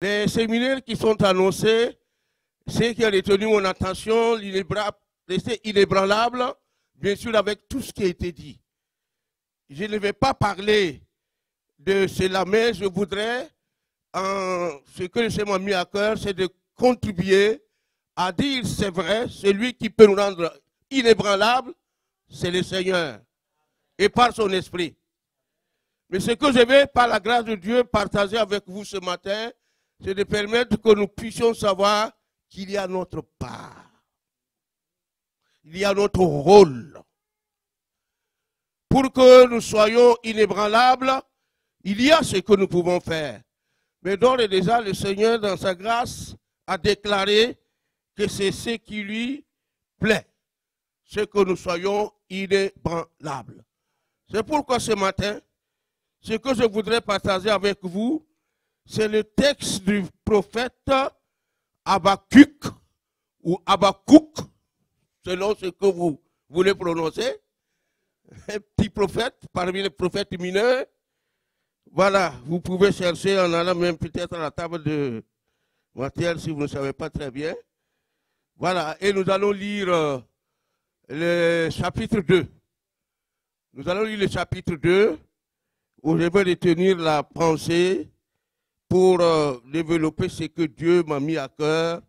Les séminaires qui sont annoncés, c'est qui a retenu mon attention, rester inébranlable, bien sûr avec tout ce qui a été dit. Je ne vais pas parler de cela, mais je voudrais, ce que le Seigneur m'a mis à cœur, c'est de contribuer à dire, c'est vrai, celui qui peut nous rendre inébranlables, c'est le Seigneur, et par son esprit. Mais ce que je vais, par la grâce de Dieu, partager avec vous ce matin, c'est de permettre que nous puissions savoir qu'il y a notre part. Il y a notre rôle. Pour que nous soyons inébranlables, il y a ce que nous pouvons faire. Mais d'ores et déjà, le Seigneur, dans sa grâce, a déclaré que c'est ce qui lui plaît. Ce que nous soyons inébranlables. C'est pourquoi ce matin, ce que je voudrais partager avec vous, c'est le texte du prophète Habakkuk ou Habakkuk, selon ce que vous voulez prononcer. Un petit prophète parmi les prophètes mineurs. Voilà, vous pouvez chercher en allant même peut-être à la table de Matthieu si vous ne savez pas très bien. Voilà, et nous allons lire le chapitre 2. Nous allons lire le chapitre 2, où je vais retenir la pensée pour développer ce que Dieu m'a mis à cœur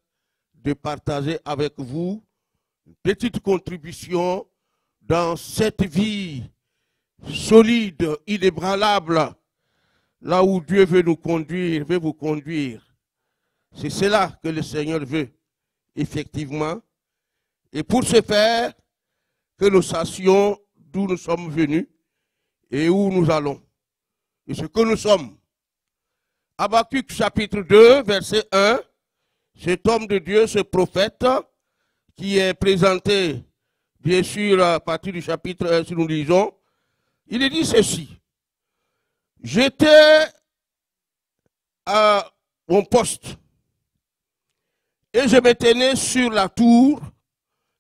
de partager avec vous. Une petite contribution dans cette vie solide, inébranlable, là où Dieu veut nous conduire, veut vous conduire. C'est cela que le Seigneur veut, effectivement. Et pour ce faire, que nous sachions d'où nous sommes venus et où nous allons. Et ce que nous sommes. Habakkuk chapitre 2, verset 1. Cet homme de Dieu, ce prophète, qui est présenté, bien sûr, à partir du chapitre 1, si nous lisons, il dit ceci. J'étais à mon poste et je me tenais sur la tour.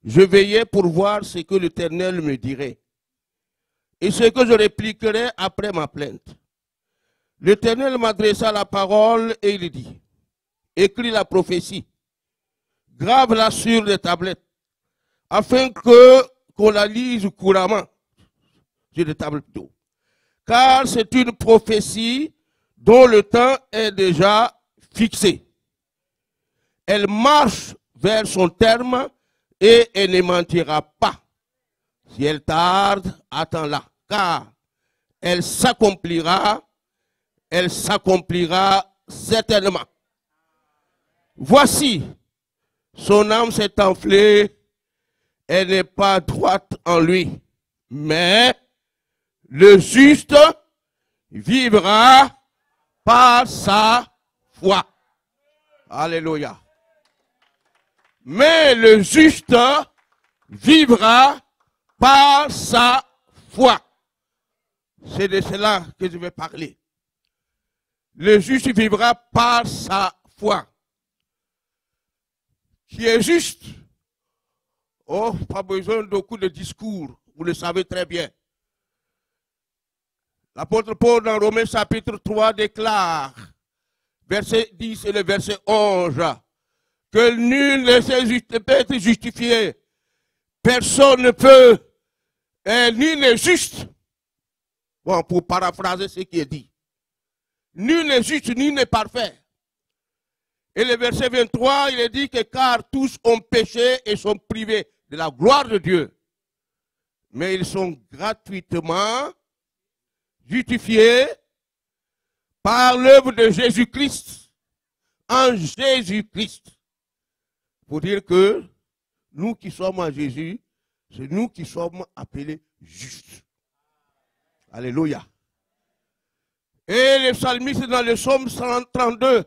Je veillais pour voir ce que l'Éternel me dirait et ce que je répliquerais après ma plainte. L'Éternel m'adressa la parole et il dit, écris la prophétie, grave-la sur les tablettes, afin qu'on la lise couramment sur les tablettes d'eau. Car c'est une prophétie dont le temps est déjà fixé. Elle marche vers son terme et elle ne mentira pas. Si elle tarde, attends-la, car elle s'accomplira certainement. Voici, son âme s'est enflée, elle n'est pas droite en lui, mais le juste vivra par sa foi. Alléluia. Mais le juste vivra par sa foi. C'est de cela que je vais parler. Le juste vivra par sa foi. Qui est juste. Oh, pas besoin de beaucoup de discours. Vous le savez très bien. L'apôtre Paul dans Romains chapitre 3 déclare, verset 10 et le verset 11, que nul ne peut être justifié. Personne ne peut, nul n'est juste. Bon, pour paraphraser ce qui est dit. Nul n'est juste, nul n'est parfait. Et le verset 23, il est dit que car tous ont péché et sont privés de la gloire de Dieu. Mais ils sont gratuitement justifiés par l'œuvre de Jésus-Christ, en Jésus-Christ. Pour dire que nous qui sommes en Jésus, c'est nous qui sommes appelés justes. Alléluia. Et le psalmiste dans le psaume 132,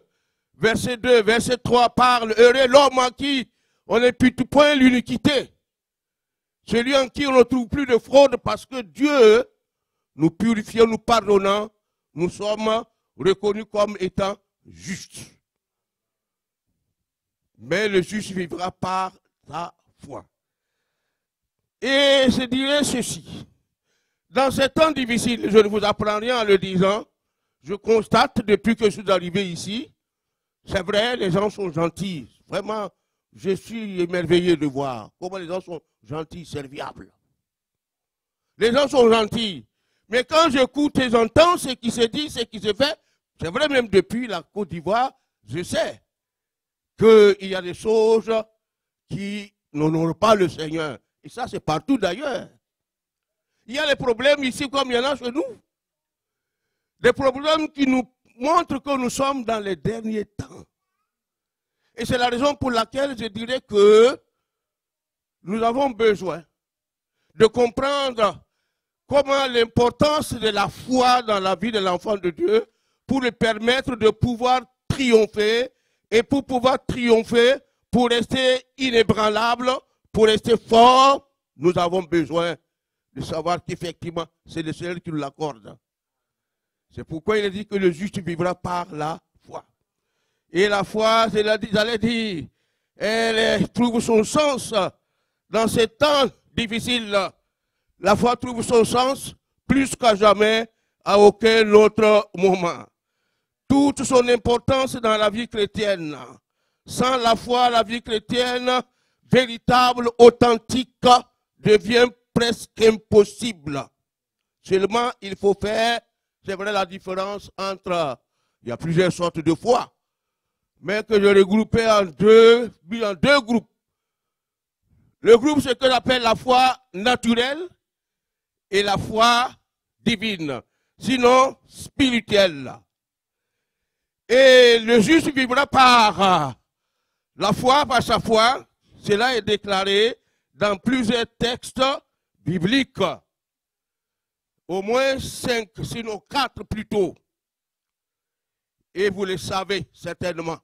verset 2, verset 3 parle, heureux l'homme en qui on n'impute point l'iniquité. Celui en qui on ne trouve plus de fraude parce que Dieu nous purifiant, nous pardonnant, nous sommes reconnus comme étant justes. Mais le juste vivra par sa foi. Et je dirais ceci. Dans ces temps difficiles, je ne vous apprends rien en le disant, je constate depuis que je suis arrivé ici, C'est vrai, les gens sont gentils. Vraiment, je suis émerveillé de voir comment les gens sont gentils, serviables. Les gens sont gentils. Mais quand j'écoute et j'entends ce qui se dit, ce qui se fait, c'est vrai, même depuis la Côte d'Ivoire, je sais qu'il y a des choses qui n'honorent pas le Seigneur. Et ça, c'est partout d'ailleurs. Il y a des problèmes ici comme il y en a chez nous. Des problèmes qui nous montrent que nous sommes dans les derniers temps. Et c'est la raison pour laquelle je dirais que nous avons besoin de comprendre comment l'importance de la foi dans la vie de l'enfant de Dieu pour lui permettre de pouvoir triompher et pour pouvoir triompher, pour rester inébranlable, pour rester fort, nous avons besoin de savoir qu'effectivement, c'est le Seigneur qui nous l'accorde. C'est pourquoi il a dit que le juste vivra par la foi. Et la foi, j'allais dire, elle trouve son sens dans ces temps difficiles. La foi trouve son sens plus qu'à jamais, à aucun autre moment. Toute son importance dans la vie chrétienne. Sans la foi, la vie chrétienne, véritable, authentique, devient presque impossible. Seulement, il faut faire, c'est vrai, la différence entre, il y a plusieurs sortes de foi, mais que je regroupais en deux groupes. Le groupe, c'est ce que j'appelle la foi naturelle et la foi divine, sinon spirituelle. Et le juste vivra par la foi, par sa foi. Cela est déclaré dans plusieurs textes bibliques. Au moins 5, sinon 4 plutôt. Et vous le savez certainement.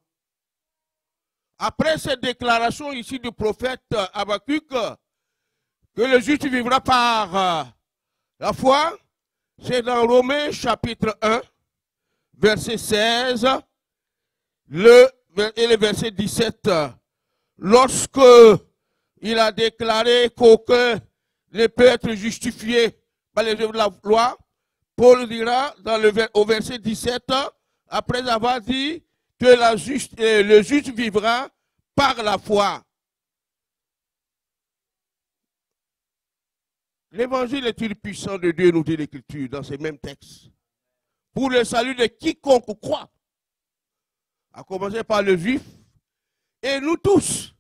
Après cette déclaration ici du prophète Habakkuk, que le juste vivra par la foi, c'est dans Romains chapitre 1, verset 16, et le verset 17. Lorsque il a déclaré qu'aucun ne peut être justifié par les œuvres de la loi, Paul dira au verset 17, après avoir dit que le juste vivra par la foi. L'évangile est-il puissant de Dieu, nous dit l'Écriture dans ces mêmes textes, pour le salut de quiconque croit, à commencer par le juif et nous tous.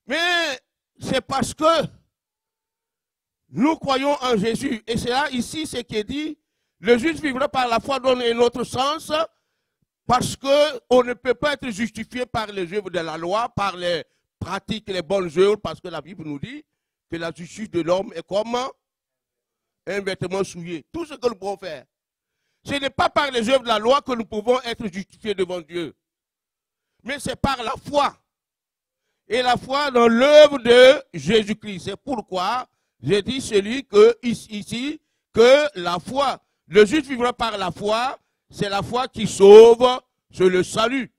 Mais c'est parce que nous croyons en Jésus. Et c'est là, ici, ce qui est dit, le juste vivra par la foi dans un autre sens, parce qu'on ne peut pas être justifié par les œuvres de la loi, par les pratiques, les bonnes œuvres, parce que la Bible nous dit que la justice de l'homme est comme un vêtement souillé. Tout ce que nous pouvons faire. Ce n'est pas par les œuvres de la loi que nous pouvons être justifiés devant Dieu. Mais c'est par la foi. Et la foi dans l'œuvre de Jésus-Christ. C'est pourquoi j'ai dit ici que la foi, le juste vivra par la foi, c'est la foi qui sauve, c'est le salut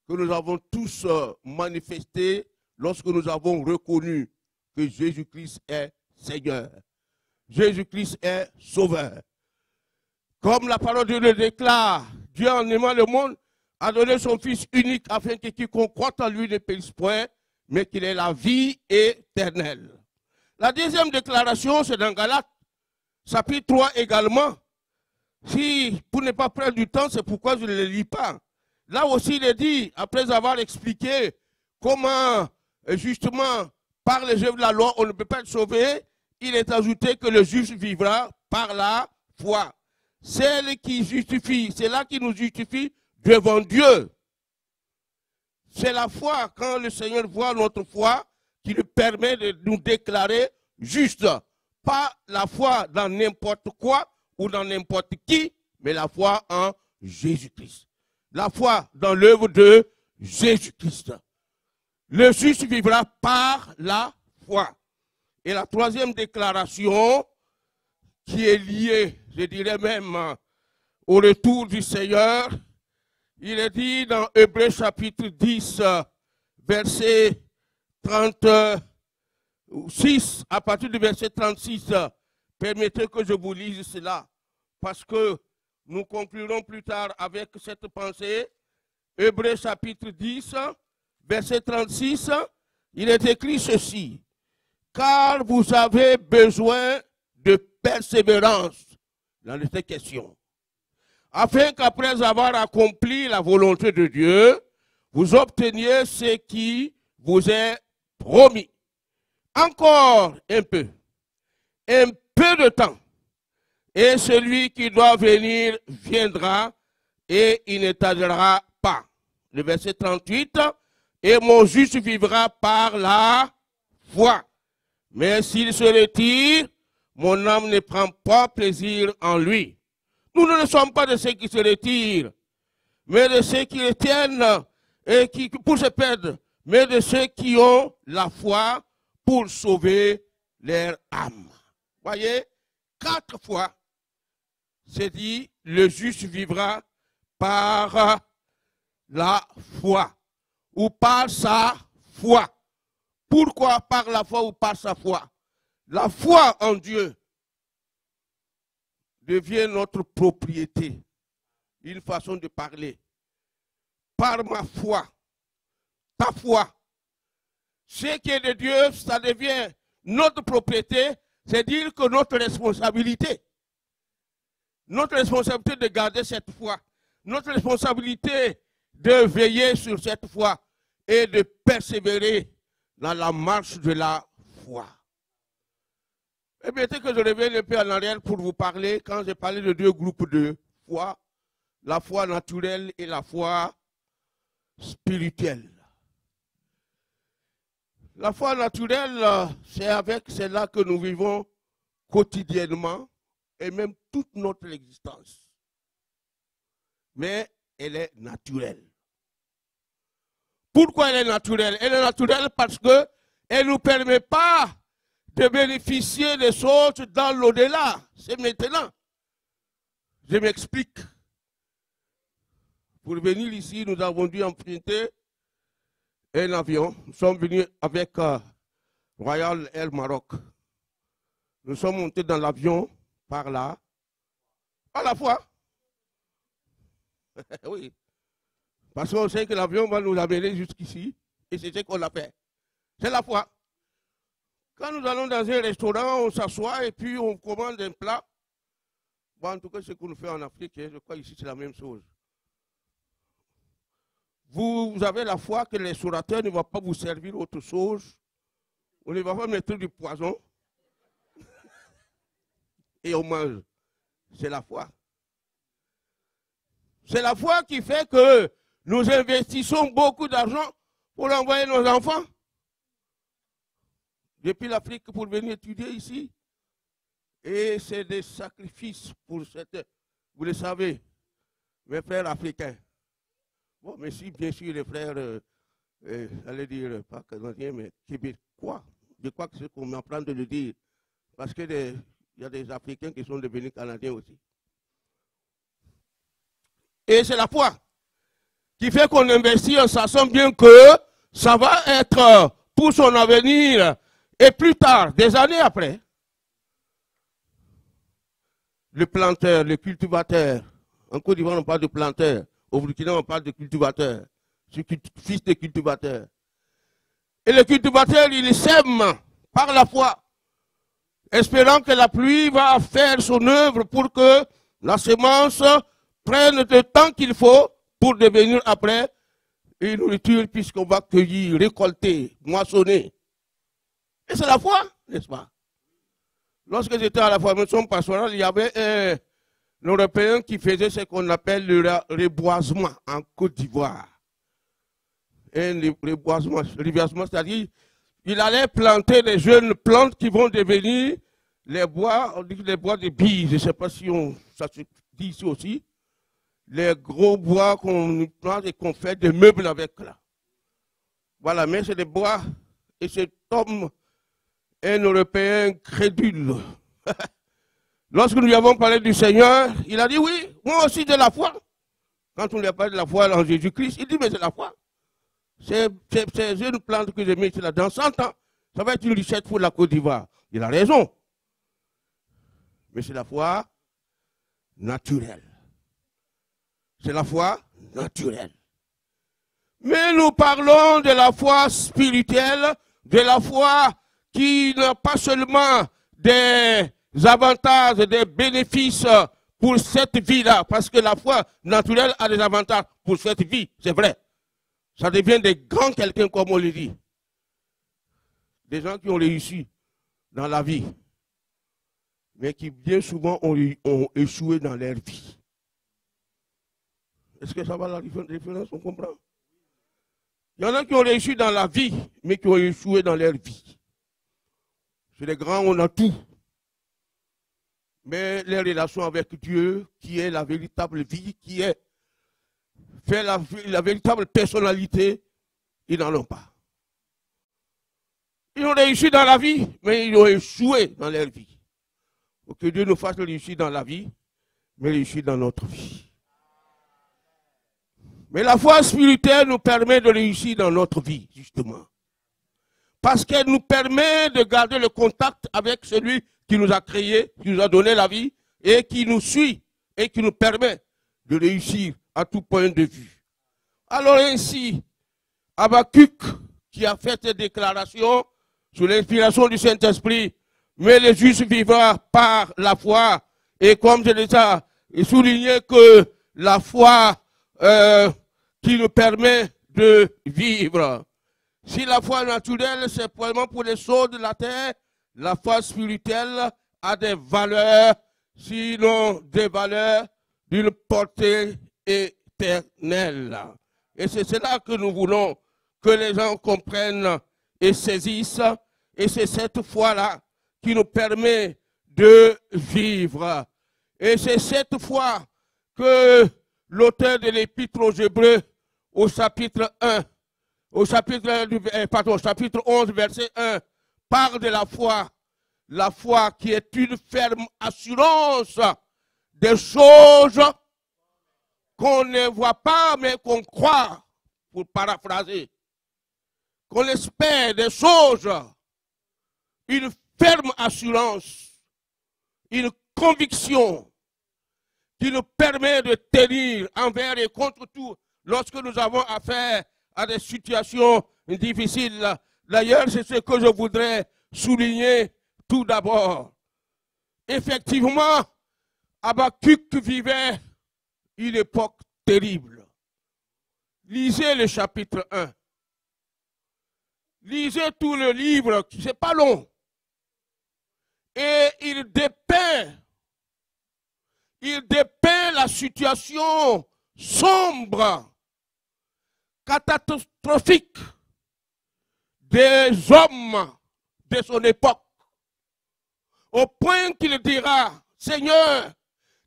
que nous avons tous manifesté lorsque nous avons reconnu que Jésus-Christ est Seigneur. Jésus-Christ est Sauveur. Comme la parole de Dieu le déclare, Dieu en aimant le monde a donné son Fils unique afin que quiconque croit en lui ne périsse point, mais qu'il ait la vie éternelle. La deuxième déclaration, c'est dans Galates, chapitre 3 également. Pour ne pas perdre du temps, c'est pourquoi je ne le lis pas. Là aussi, il est dit, après avoir expliqué comment, justement, par les œuvres de la loi, on ne peut pas être sauvé, il est ajouté que le juste vivra par la foi. Celle qui justifie, c'est là qui nous justifie devant Dieu. C'est la foi, quand le Seigneur voit notre foi, qui lui permet de nous déclarer juste. Pas la foi dans n'importe quoi ou dans n'importe qui, mais la foi en Jésus-Christ. La foi dans l'œuvre de Jésus-Christ. Le juste vivra par la foi. Et la troisième déclaration, qui est liée, je dirais même, au retour du Seigneur, il est dit dans Hébreux chapitre 10, verset 36, à partir du verset 36, permettez que je vous lise cela, parce que Nous conclurons plus tard avec cette pensée. Hébreux chapitre 10, verset 36, il est écrit ceci. Car vous avez besoin de persévérance dans cette question, afin qu'après avoir accompli la volonté de Dieu, vous obteniez ce qui vous est promis. Encore un peu de temps, et celui qui doit venir viendra, et il ne tardera pas. Le verset 38, et mon juste vivra par la foi. Mais s'il se retire, mon âme ne prend pas plaisir en lui. Nous ne sommes pas de ceux qui se retirent, mais de ceux qui retiennent et qui pour se perdre, mais de ceux qui ont la foi pour sauver leur âme. Voyez, 4 fois, c'est dit, le juste vivra par la foi ou par sa foi. Pourquoi par la foi ou par sa foi? La foi en Dieu devient notre propriété, une façon de parler. Par ma foi, ta foi, ce qui est de Dieu, ça devient notre propriété, c'est dire que notre responsabilité de garder cette foi, notre responsabilité de veiller sur cette foi et de persévérer dans la marche de la foi. Et bien, que je revienne un peu en arrière pour vous parler, quand j'ai parlé de 2 groupes de foi, la foi naturelle et la foi spirituelle. La foi naturelle, c'est avec celle-là que nous vivons quotidiennement et même toute notre existence. Mais elle est naturelle. Pourquoi elle est naturelle? Elle est naturelle parce qu'elle ne nous permet pas de bénéficier des choses dans l'au-delà. C'est maintenant. Je m'explique. Pour venir ici, nous avons dû emprunter un avion. Nous sommes venus avec Royal Air Maroc. Nous sommes montés dans l'avion par là. À la fois. Oui. Parce qu'on sait que l'avion va nous amener jusqu'ici. Et c'est ce qu'on a fait. C'est la foi. Quand nous allons dans un restaurant, on s'assoit et puis on commande un plat. Bon, en tout cas, ce qu'on nous fait en Afrique, je crois ici c'est la même chose. Vous avez la foi que le restaurateur ne va pas vous servir autre chose. On ne va pas mettre du poison. Et on mange. C'est la foi. C'est la foi qui fait que nous investissons beaucoup d'argent pour envoyer nos enfants depuis l'Afrique pour venir étudier ici. Et c'est des sacrifices pour cette... Vous le savez, mes frères africains. Bon, mais si, bien sûr, les frères, allez dire, pas canadiens, mais québécois. Je crois que c'est qu'on m'apprend de le dire. Parce qu'il y a des Africains qui sont devenus Canadiens aussi. Et c'est la foi qui fait qu'on investit en sachant bien que ça va être pour son avenir. Et plus tard, des années après, le planteur, le cultivateur, en Côte d'Ivoire on parle de planteur, au Burkina on parle de cultivateur, fils de cultivateur. Et le cultivateur, il sème par la foi, espérant que la pluie va faire son œuvre pour que la semence prenne le temps qu'il faut pour devenir après une nourriture puisqu'on va cueillir, récolter, moissonner. Et c'est la foi, n'est-ce pas? Lorsque j'étais à la formation pastorale, il y avait un Européen qui faisait ce qu'on appelle le reboisement en Côte d'Ivoire. Un reboisement, c'est-à-dire il allait planter des jeunes plantes qui vont devenir les bois, on dit les bois de billes, je ne sais pas si ça se dit ici aussi, les gros bois qu'on plante et qu'on fait des meubles avec là. Voilà, mais c'est des bois, et cet homme, un Européen crédule. Lorsque nous lui avons parlé du Seigneur, il a dit oui, moi aussi de la foi. Quand on lui a parlé de la foi en Jésus-Christ, il dit mais c'est la foi. C'est une plante que j'ai mise là. Dans 100 ans, ça va être une richesse pour la Côte d'Ivoire. Il a raison. Mais c'est la foi naturelle. c'est la foi naturelle. Mais nous parlons de la foi spirituelle, de la foi qui n'a pas seulement des avantages, des bénéfices pour cette vie-là, parce que la foi naturelle a des avantages pour cette vie, c'est vrai. Ça devient des grands quelqu'un, comme on le dit. Des gens qui ont réussi dans la vie, mais qui bien souvent ont échoué dans leur vie. Est-ce que ça va la différence, on comprend? Il y en a qui ont réussi dans la vie, mais qui ont échoué dans leur vie. Chez les grands, on a tout. Mais les relations avec Dieu, qui est la véritable vie, qui est fait la véritable personnalité, ils n'en ont pas. Ils ont réussi dans la vie, mais ils ont échoué dans leur vie. Pour que Dieu nous fasse réussir dans la vie, mais réussir dans notre vie. Mais la foi spirituelle nous permet de réussir dans notre vie, justement. Parce qu'elle nous permet de garder le contact avec celui qui nous a créés, qui nous a donné la vie, et qui nous suit, et qui nous permet de réussir à tout point de vue. Alors ainsi, Habakkuk, qui a fait cette déclaration sous l'inspiration du Saint-Esprit, mais les justes vivra par la foi. Et comme je déjà souligné que la foi qui nous permet de vivre. Si la foi naturelle, c'est vraiment pour les choses de la terre, la foi spirituelle a des valeurs, sinon des valeurs d'une portée éternelle. Et c'est cela que nous voulons que les gens comprennent et saisissent. Et c'est cette foi-là qui nous permet de vivre. Et c'est cette foi que l'auteur de l'Épître aux Hébreux, au chapitre 1, chapitre 11, verset 1, parle de la foi qui est une ferme assurance des choses qu'on ne voit pas, mais qu'on croit, pour paraphraser. Qu'on espère des choses, une ferme assurance, une conviction qui nous permet de tenir envers et contre tout lorsque nous avons affaire à des situations difficiles. D'ailleurs, c'est ce que je voudrais souligner tout d'abord. Effectivement, Habakkuk vivait une époque terrible. Lisez le chapitre 1. Lisez tout le livre, ce n'est pas long. Et il dépeint la situation sombre, catastrophique des hommes de son époque. Au point qu'il dira, Seigneur,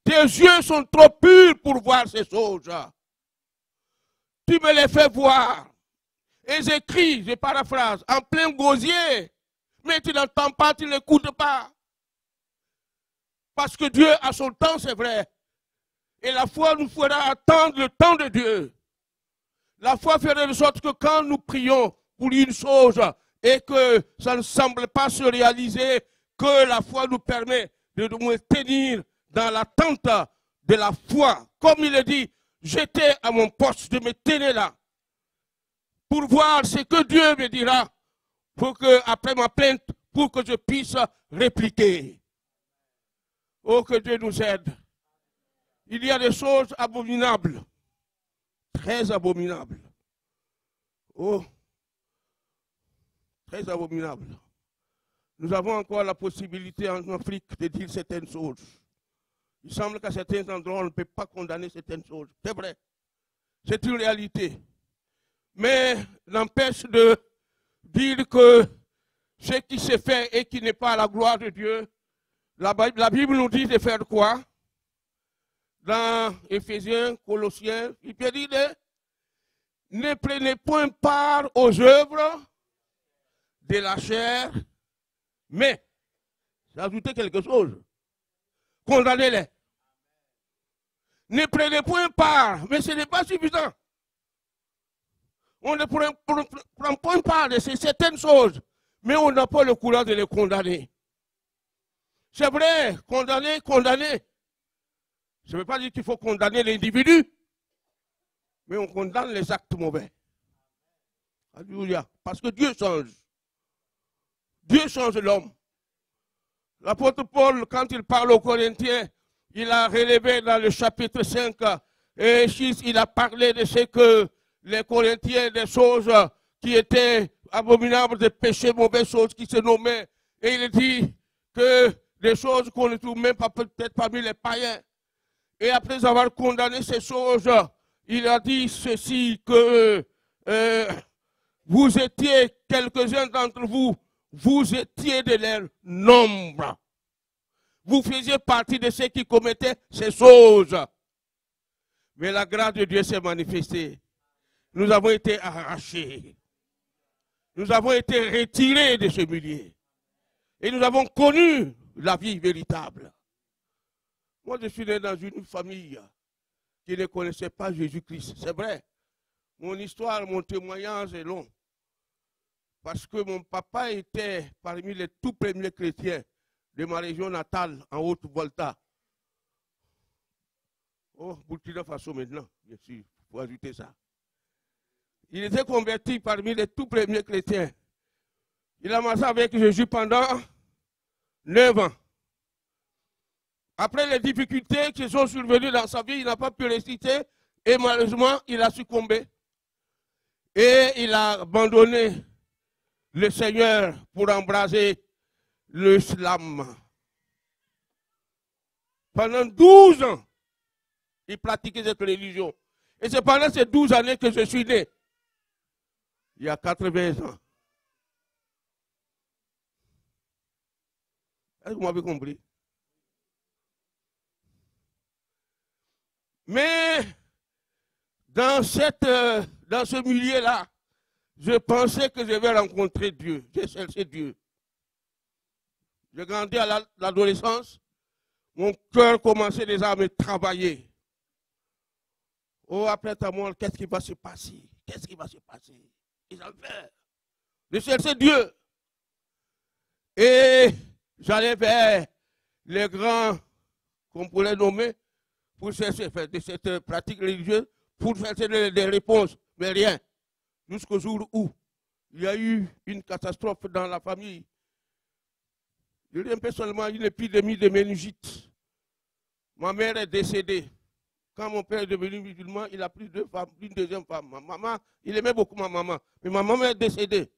tes yeux sont trop purs pour voir ces choses. Tu me les fais voir. Et j'écris, je paraphrase, en plein gosier, mais tu n'entends pas, tu n'écoutes pas. Parce que Dieu a son temps, c'est vrai. Et la foi nous fera attendre le temps de Dieu. La foi ferait de sorte que quand nous prions pour une chose et que ça ne semble pas se réaliser, que la foi nous permet de nous tenir dans l'attente de la foi. Comme il est dit, j'étais à mon poste, je me tenais là pour voir ce que Dieu me dira pour que, après ma plainte, pour que je puisse répliquer. Oh, que Dieu nous aide. Il y a des choses abominables, très abominables. Oh, très abominables. Nous avons encore la possibilité en Afrique de dire certaines choses. Il semble qu'à certains endroits, on ne peut pas condamner certaines choses. C'est vrai. C'est une réalité. Mais n'empêche de dire que ce qui s'est fait et qui n'est pas à la gloire de Dieu, la Bible nous dit de faire quoi? Dans Éphésiens, Colossiens, il peut dire ne prenez point part aux œuvres de la chair, mais, j'ai ajouté quelque chose, condamnez-les. Ne prenez point part, mais ce n'est pas suffisant. On ne prend point part de certaines choses, mais on n'a pas le courage de les condamner. C'est vrai, condamner. Ça ne veut pas dire qu'il faut condamner l'individu, Mais on condamne les actes mauvais. Alléluia. Parce que Dieu change. Dieu change l'homme. L'apôtre Paul, quand il parle aux Corinthiens, il a relevé dans le chapitre 5, et il a parlé de ce que les Corinthiens, des choses qui étaient abominables, des péchés, mauvaises choses qui se nommaient. Et il dit que des choses qu'on ne trouve même pas peut-être parmi les païens. Et après avoir condamné ces choses, il a dit ceci, que vous étiez, quelques-uns d'entre vous, vous étiez de leur nombre. Vous faisiez partie de ceux qui commettaient ces choses. Mais la grâce de Dieu s'est manifestée. Nous avons été arrachés. Nous avons été retirés de ce milieu. Et nous avons connu la vie véritable. Moi, je suis né dans une famille qui ne connaissait pas Jésus-Christ. C'est vrai. Mon histoire, mon témoignage est long. Parce que mon papa était parmi les tout premiers chrétiens de ma région natale, en Haute-Volta. Oh, Burkina Faso maintenant, bien sûr, il faut ajouter ça. Il était converti parmi les tout premiers chrétiens. Il a marché avec Jésus pendant 9 ans. Après les difficultés qui sont survenues dans sa vie, il n'a pas pu résister et malheureusement, il a succombé. Et il a abandonné le Seigneur pour embraser l'islam. Pendant 12 ans, il pratiquait cette religion. Et c'est pendant ces 12 années que je suis né. Il y a 80 ans. Est-ce que vous m'avez compris? Mais dans ce milieu-là, je pensais que je vais rencontrer Dieu. J'ai cherché Dieu. J'ai grandi à l'adolescence. Mon cœur commençait déjà à me travailler. Oh, après ta mort, qu'est-ce qui va se passer? Qu'est-ce qui va se passer? Ils ont fait. Je cherchais Dieu. Et j'allais vers les grands, qu'on pourrait nommer, pour chercher de cette pratique religieuse, pour chercher des réponses, mais rien. Jusqu'au jour où il y a eu une catastrophe dans la famille. Je dis un peu seulement une épidémie de méningite. Ma mère est décédée. Quand mon père est devenu musulman, il a pris 2 femmes, une deuxième femme. Ma maman, il aimait beaucoup ma maman, mais ma maman est décédée.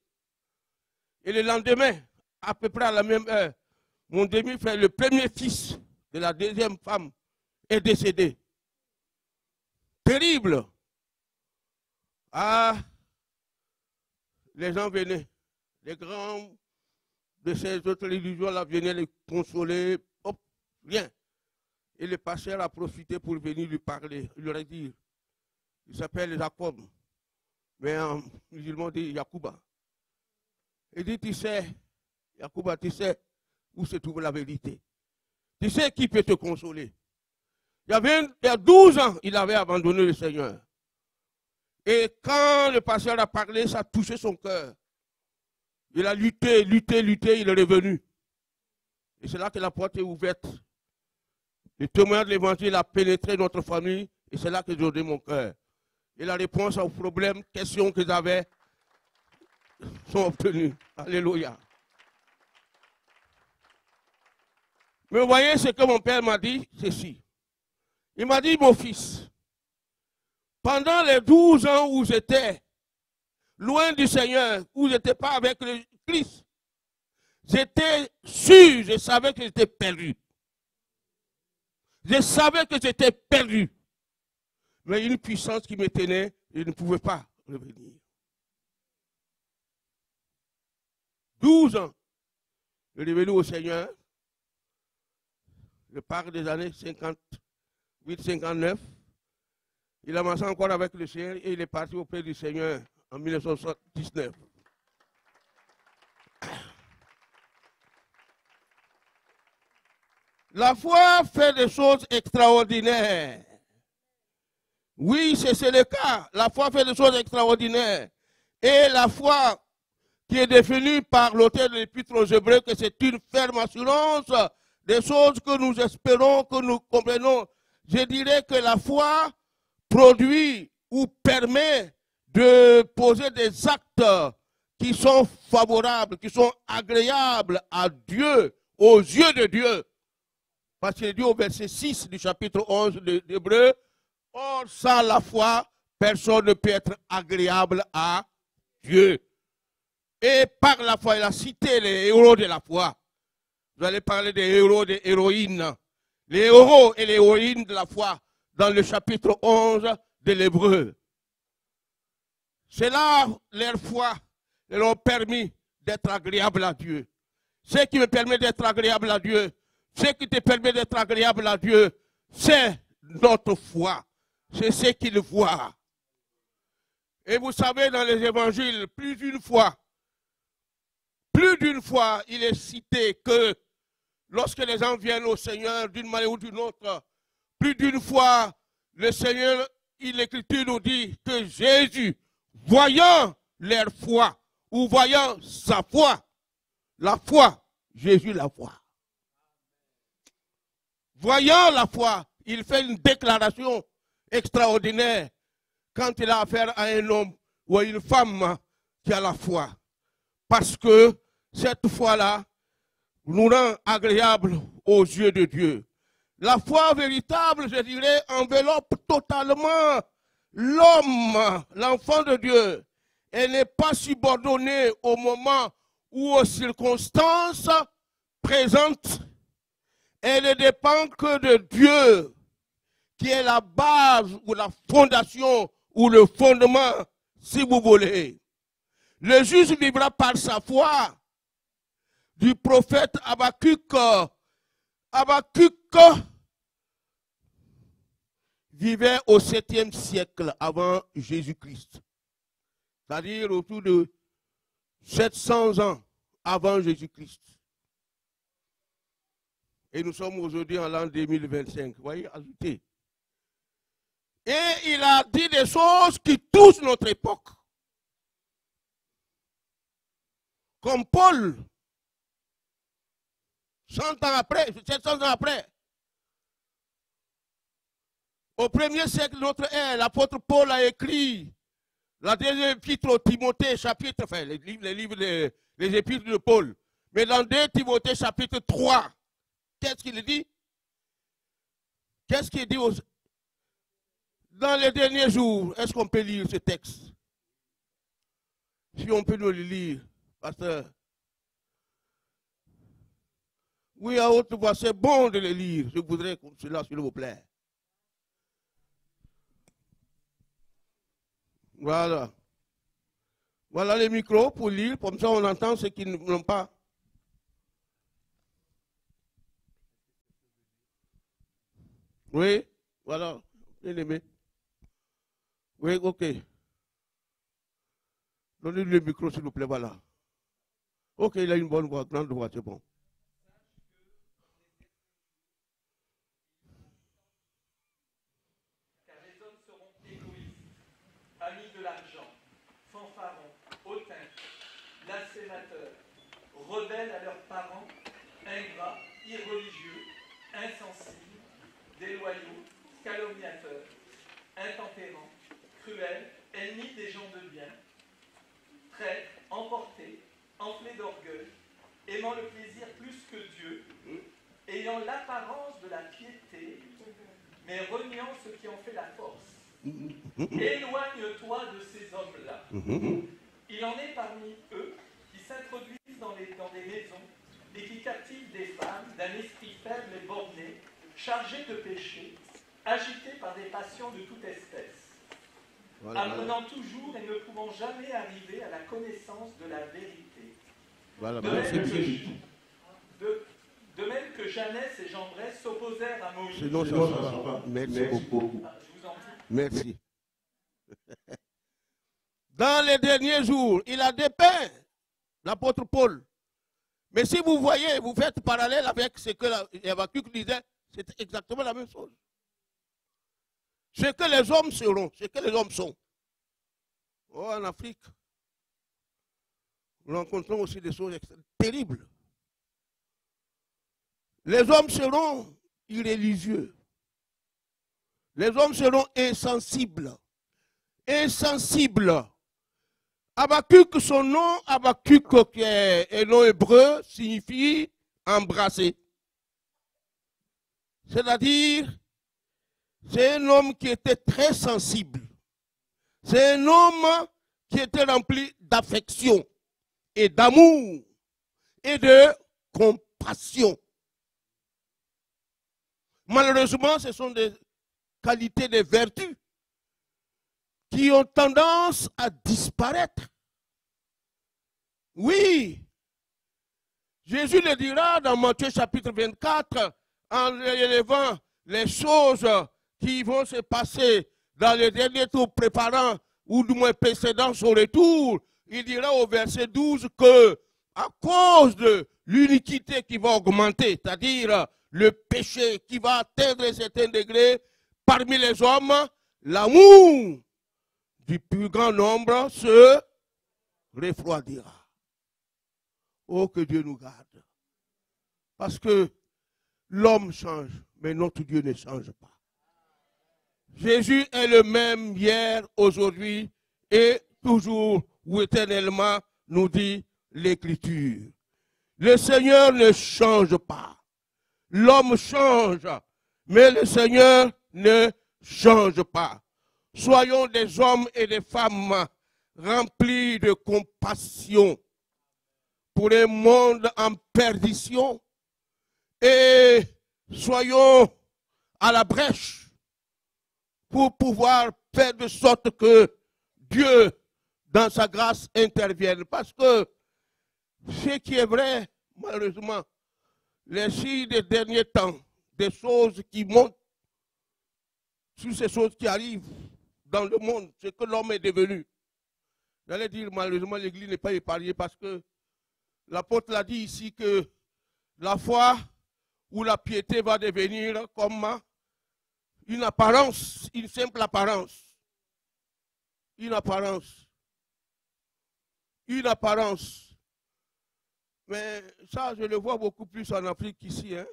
Et le lendemain, à peu près à la même heure, mon demi-frère, le premier fils de la deuxième femme, est décédé. Terrible. Ah, les gens venaient, les grands de ces autres religions-là venaient les consoler, hop, rien. Et le pasteur a profité pour venir lui parler. Il leur a dit, il s'appelle Jacob, mais en musulman dit Yacouba. Il dit, tu sais, Yacouba, tu sais où se trouve la vérité. Tu sais qui peut te consoler. Il y a 12 ans, il avait abandonné le Seigneur. Et quand le pasteur a parlé, ça a touché son cœur. Il a lutté, lutté, lutté, il est revenu. Et c'est là que la porte est ouverte. Le témoignage de l'évangile a pénétré notre famille et c'est là que j'ai donné mon cœur. Et la réponse aux problèmes, questions que j'avais sont obtenues. Alléluia. Mais vous voyez ce que mon père m'a dit, ceci. Il m'a dit, mon fils, pendant les 12 ans où j'étais loin du Seigneur, où je n'étais pas avec le Christ, j'étais sûr, je savais que j'étais perdu. Je savais que j'étais perdu. Mais une puissance qui me tenait, je ne pouvais pas revenir. 12 ans, je suis revenu au Seigneur. Je parle des années 58-59. Il a marché encore avec le Seigneur et il est parti auprès du Seigneur en 1979. La foi fait des choses extraordinaires. Oui, c'est le cas. La foi fait des choses extraordinaires. Et la foi qui est définie par l'auteur de l'Épître aux Hébreux, que c'est une ferme assurance des choses que nous espérons, que nous comprenons. Je dirais que la foi produit ou permet de poser des actes qui sont favorables, qui sont agréables à Dieu, aux yeux de Dieu. Parce qu'il dit au verset 6 du chapitre 11 d'Hébreux, « Or, sans la foi, personne ne peut être agréable à Dieu. » Et par la foi, il a cité les héros de la foi. Vous allez parler des héros, des héroïnes. Les héros et les héroïnes de la foi dans le chapitre 11 de l'Hébreu. C'est là leur foi leur ont permis d'être agréables à Dieu. Ce qui me permet d'être agréable à Dieu, ce qui te permet d'être agréable à Dieu, c'est notre foi. C'est ce qu'il voit. Et vous savez, dans les évangiles, plus d'une fois, il est cité que lorsque les gens viennent au Seigneur d'une manière ou d'une autre, plus d'une fois, le Seigneur, l'Écriture nous dit que Jésus, voyant leur foi, ou voyant sa foi, la foi, Jésus la voit. Voyant la foi, il fait une déclaration extraordinaire quand il a affaire à un homme ou à une femme qui a la foi. Parce que cette foi-là nous rend agréable aux yeux de Dieu. La foi véritable, je dirais, enveloppe totalement l'homme, l'enfant de Dieu. Elle n'est pas subordonnée au moment ou aux circonstances présentes. Elle ne dépend que de Dieu, qui est la base ou la fondation ou le fondement, si vous voulez. Le juste vivra par sa foi. Du prophète Habakkuk. Habakkuk vivait au 7e siècle avant Jésus-Christ. C'est-à-dire autour de 700 ans avant Jésus-Christ. Et nous sommes aujourd'hui en l'an 2025. Vous voyez, ajoutez. Et il a dit des choses qui touchent notre époque. Comme Paul, 100 ans après, 700 ans après. Au 1er siècle de notre ère, l'apôtre Paul a écrit la deuxième épître au Timothée, chapitre, enfin les épîtres de Paul. Mais dans 2 Timothée, chapitre 3, qu'est-ce qu'il dit? Qu'est-ce qu'il dit dans les derniers jours? Est-ce qu'on peut lire ce texte? Si on peut nous le lire, pasteur. Oui, à haute voix, c'est bon de le lire. Je voudrais cela, s'il vous plaît. Voilà. Voilà les micros pour lire, comme ça on entend ceux qui n'ont pas. Oui, voilà. Bien aimé. Oui, ok. Donnez-lui le micro, s'il vous plaît, voilà. Ok, il a une bonne voix, grande voix, c'est bon. Rebelles à leurs parents, ingrats, irreligieux, insensibles, déloyaux, calomniateurs, intempérants, cruels, ennemis des gens de bien, traîtres, emportés, enflés d'orgueil, aimant le plaisir plus que Dieu, ayant l'apparence de la piété, mais reniant ce qui en fait la force. Éloigne-toi de ces hommes-là. Il en est parmi eux qui s'introduisent dans des maisons et qui captivent des femmes d'un esprit faible et borné, chargées de péché, agitées par des passions de toute espèce, apprenant toujours et ne pouvant jamais arriver à la connaissance de la vérité. De même que Janès et Jambres s'opposèrent à Moïse. Merci beaucoup. Je vous en prie. Merci. Dans les derniers jours, il a dépeint l'apôtre Paul. Mais si vous voyez, vous faites parallèle avec ce que Habakkuk disait, c'est exactement la même chose. Ce que les hommes seront, ce que les hommes sont. Oh, en Afrique, nous rencontrons aussi des choses terribles. Les hommes seront irréligieux. Les hommes seront insensibles. insensible. Habakkuk, son nom, Habakkuk, qui est un nom hébreu, signifie embrasser. C'est-à-dire, c'est un homme qui était très sensible. C'est un homme qui était rempli d'affection et d'amour et de compassion. Malheureusement, ce sont des qualités, des vertus qui ont tendance à disparaître. Oui, Jésus le dira dans Matthieu chapitre 24, en élevant les choses qui vont se passer dans les derniers tours préparant ou du moins précédant son retour. Il dira au verset 12 que à cause de l'iniquité qui va augmenter, c'est-à-dire le péché qui va atteindre un certain degré parmi les hommes, l'amour du plus grand nombre se refroidira. Oh, que Dieu nous garde. Parce que l'homme change, mais notre Dieu ne change pas. Jésus est le même hier, aujourd'hui et toujours ou éternellement, nous dit l'Écriture. Le Seigneur ne change pas. L'homme change, mais le Seigneur ne change pas. Soyons des hommes et des femmes remplis de compassion pour un monde en perdition et soyons à la brèche pour pouvoir faire de sorte que Dieu, dans sa grâce, intervienne. Parce que ce qui est vrai, malheureusement, les signes des derniers temps, des choses qui montent sur ces choses qui arrivent dans le monde, ce que l'homme est devenu. J'allais dire, malheureusement, l'Église n'est pas épargnée parce que l'apôtre l'a dit ici que la foi ou la piété va devenir comme une apparence, une simple apparence. Une apparence. Une apparence. Mais ça, je le vois beaucoup plus en Afrique qu'ici. Hein.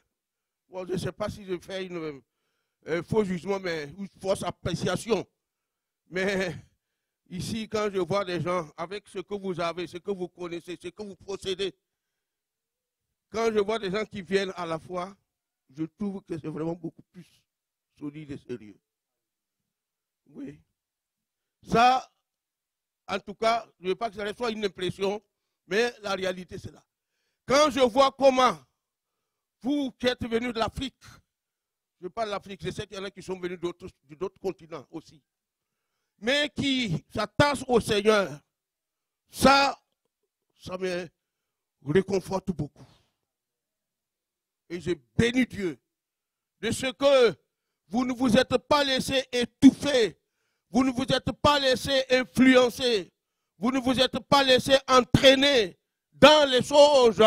Bon, je ne sais pas si je fais une faux jugement, mais une fausse appréciation. Mais ici, quand je vois des gens avec ce que vous avez, ce que vous connaissez, ce que vous possédez, quand je vois des gens qui viennent à la foi, je trouve que c'est vraiment beaucoup plus solide et sérieux. Oui. Ça, en tout cas, je ne veux pas que ça soit une impression, mais la réalité, c'est là. Quand je vois comment vous qui êtes venus de l'Afrique, je parle de l'Afrique, je sais qu'il y en a qui sont venus d'autres continents aussi, mais qui s'attachent au Seigneur, ça me réconforte beaucoup. Et je bénis Dieu de ce que vous ne vous êtes pas laissé étouffer, vous ne vous êtes pas laissé influencer, vous ne vous êtes pas laissé entraîner dans les choses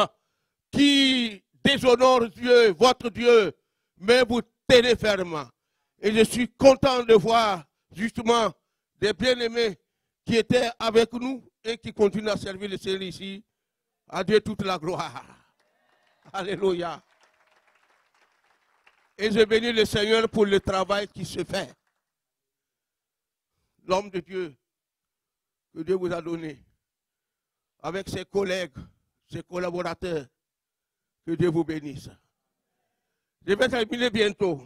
qui déshonorent Dieu, votre Dieu, mais vous tenez fermement. Et je suis content de voir justement des bien-aimés qui étaient avec nous et qui continuent à servir le Seigneur ici. À Dieu toute la gloire. Alléluia. Et je bénis le Seigneur pour le travail qui se fait. L'homme de Dieu que Dieu vous a donné, avec ses collègues, ses collaborateurs, que Dieu vous bénisse. Je vais terminer bientôt.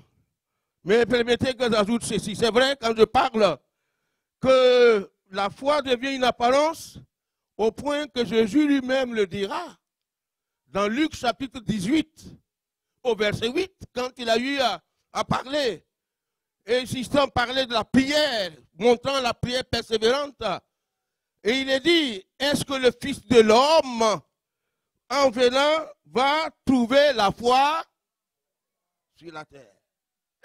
Mais permettez que j'ajoute ceci. C'est vrai, quand je parle que la foi devient une apparence, au point que Jésus lui-même le dira, dans Luc chapitre 18, au verset 8, quand il a eu à parler, insistant parler de la prière, montrant la prière persévérante, et il est dit, est-ce que le Fils de l'homme, en venant, va trouver la foi sur la terre?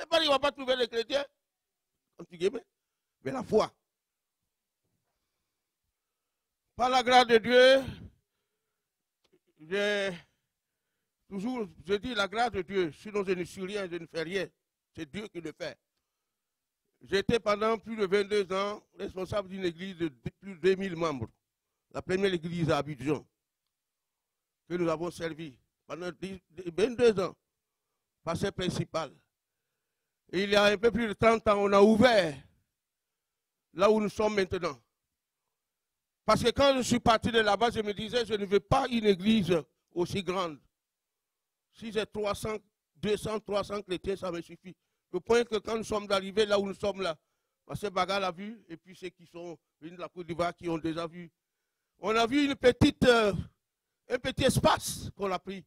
Et pas, il ne va pas trouver les chrétiens, mais la foi. Par la grâce de Dieu, je dis la grâce de Dieu, sinon je ne suis rien, je ne fais rien. C'est Dieu qui le fait. J'étais pendant plus de 22 ans responsable d'une église de plus de 2000 membres. La première église à Abidjan, que nous avons servi pendant 22 ans, pasteur principal. Et il y a un peu plus de 30 ans, on a ouvert là où nous sommes maintenant. Parce que quand je suis parti de là-bas, je me disais, je ne veux pas une église aussi grande. Si j'ai 300, 200, 300 chrétiens, ça me suffit. Le point que quand nous sommes arrivés là où nous sommes là, parce que Baga l'a vu, et puis ceux qui sont venus de la Côte d'Ivoire qui ont déjà vu, on a vu un petit espace qu'on a pris.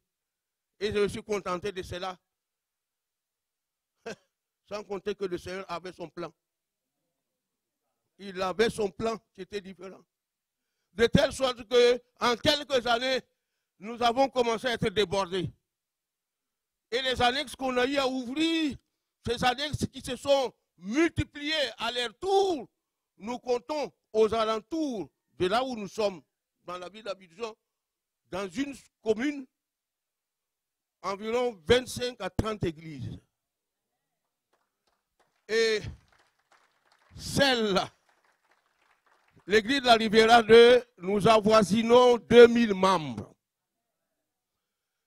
Et je me suis contenté de cela. Sans compter que le Seigneur avait son plan. Il avait son plan qui était différent. De telle sorte qu'en quelques années, nous avons commencé à être débordés. Et les annexes qu'on a eu à ouvrir, ces annexes qui se sont multipliées à leur tour, nous comptons aux alentours de là où nous sommes, dans la ville d'Abidjan, dans une commune, environ 25 à 30 églises. Et celle-là, l'église de la Riviera 2, nous avoisinons 2000 membres.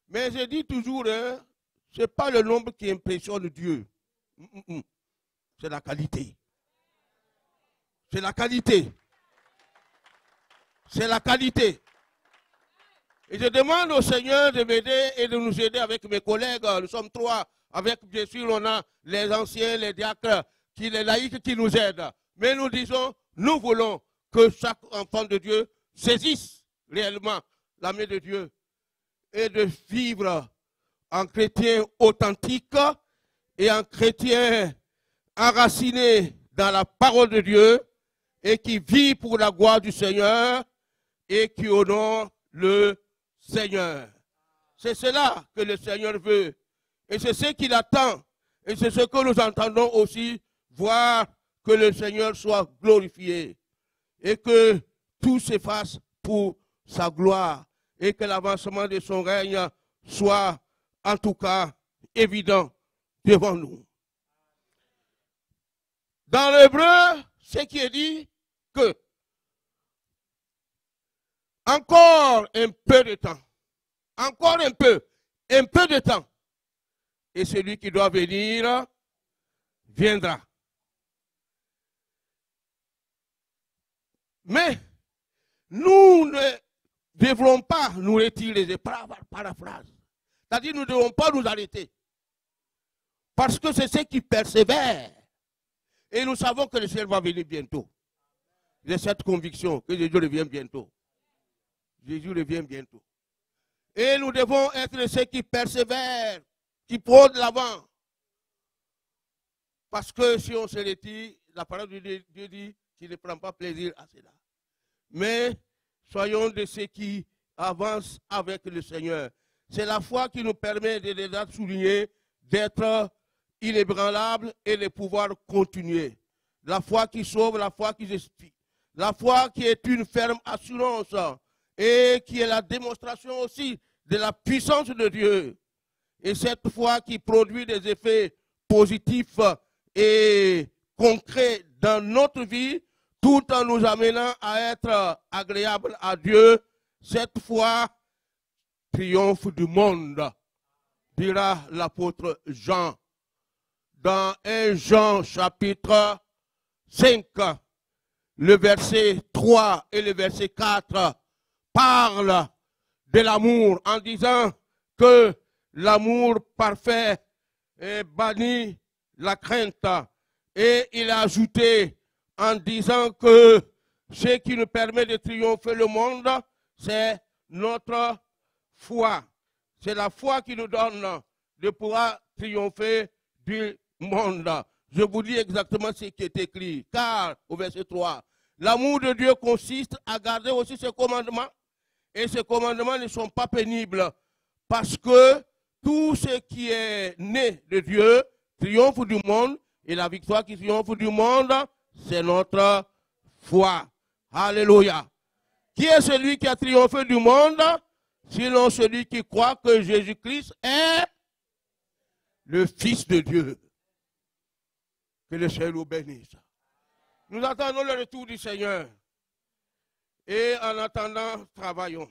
Mais je dis toujours, hein, ce n'est pas le nombre qui impressionne Dieu. C'est la qualité. C'est la qualité. C'est la qualité. Et je demande au Seigneur de m'aider et de nous aider avec mes collègues. Nous sommes 3. Avec, bien sûr, on a les anciens, les diacres, les laïcs qui nous aident. Mais nous disons, nous voulons que chaque enfant de Dieu saisisse réellement la main de Dieu et de vivre en chrétien authentique et en chrétien enraciné dans la parole de Dieu et qui vit pour la gloire du Seigneur et qui honore le Seigneur. C'est cela que le Seigneur veut. Et c'est ce qu'il attend. Et c'est ce que nous entendons aussi, voir que le Seigneur soit glorifié. Et que tout se fasse pour sa gloire. Et que l'avancement de son règne soit en tout cas évident devant nous. Dans l'hébreu, ce qui est dit que encore un peu de temps, encore un peu de temps, et celui qui doit venir viendra. Mais nous ne devrons pas nous retirer par paraphrase. C'est-à-dire nous ne devons pas nous arrêter. Parce que c'est ceux qui persévèrent. Et nous savons que le Seigneur va venir bientôt. J'ai cette conviction que Jésus revient bientôt. Jésus revient bientôt. Et nous devons être ceux qui persévèrent, qui prennent de l'avant. Parce que si on se retire, la parole de Dieu dit qu'il ne prend pas plaisir à cela. Mais soyons de ceux qui avancent avec le Seigneur. C'est la foi qui nous permet de les souligner, d'être inébranlables et de pouvoir continuer. La foi qui sauve, la foi qui justifie. La foi qui est une ferme assurance et qui est la démonstration aussi de la puissance de Dieu. Et cette foi qui produit des effets positifs et concrets dans notre vie, tout en nous amenant à être agréables à Dieu, cette foi triomphe du monde, dira l'apôtre Jean. Dans 1 Jean chapitre 5, le verset 3 et le verset 4 parlent de l'amour en disant que l'amour parfait bannit la crainte. Et il a ajouté en disant que ce qui nous permet de triompher le monde, c'est notre foi. C'est la foi qui nous donne de pouvoir triompher du monde. Je vous lis exactement ce qui est écrit. Car, au verset 3, l'amour de Dieu consiste à garder aussi ses commandements. Et ces commandements ne sont pas pénibles. Parce que tout ce qui est né de Dieu triomphe du monde. Et la victoire qui triomphe du monde, c'est notre foi. Alléluia. Qui est celui qui a triomphé du monde? Sinon celui qui croit que Jésus-Christ est le Fils de Dieu. Que le Seigneur nous bénisse. Nous attendons le retour du Seigneur. Et en attendant, travaillons.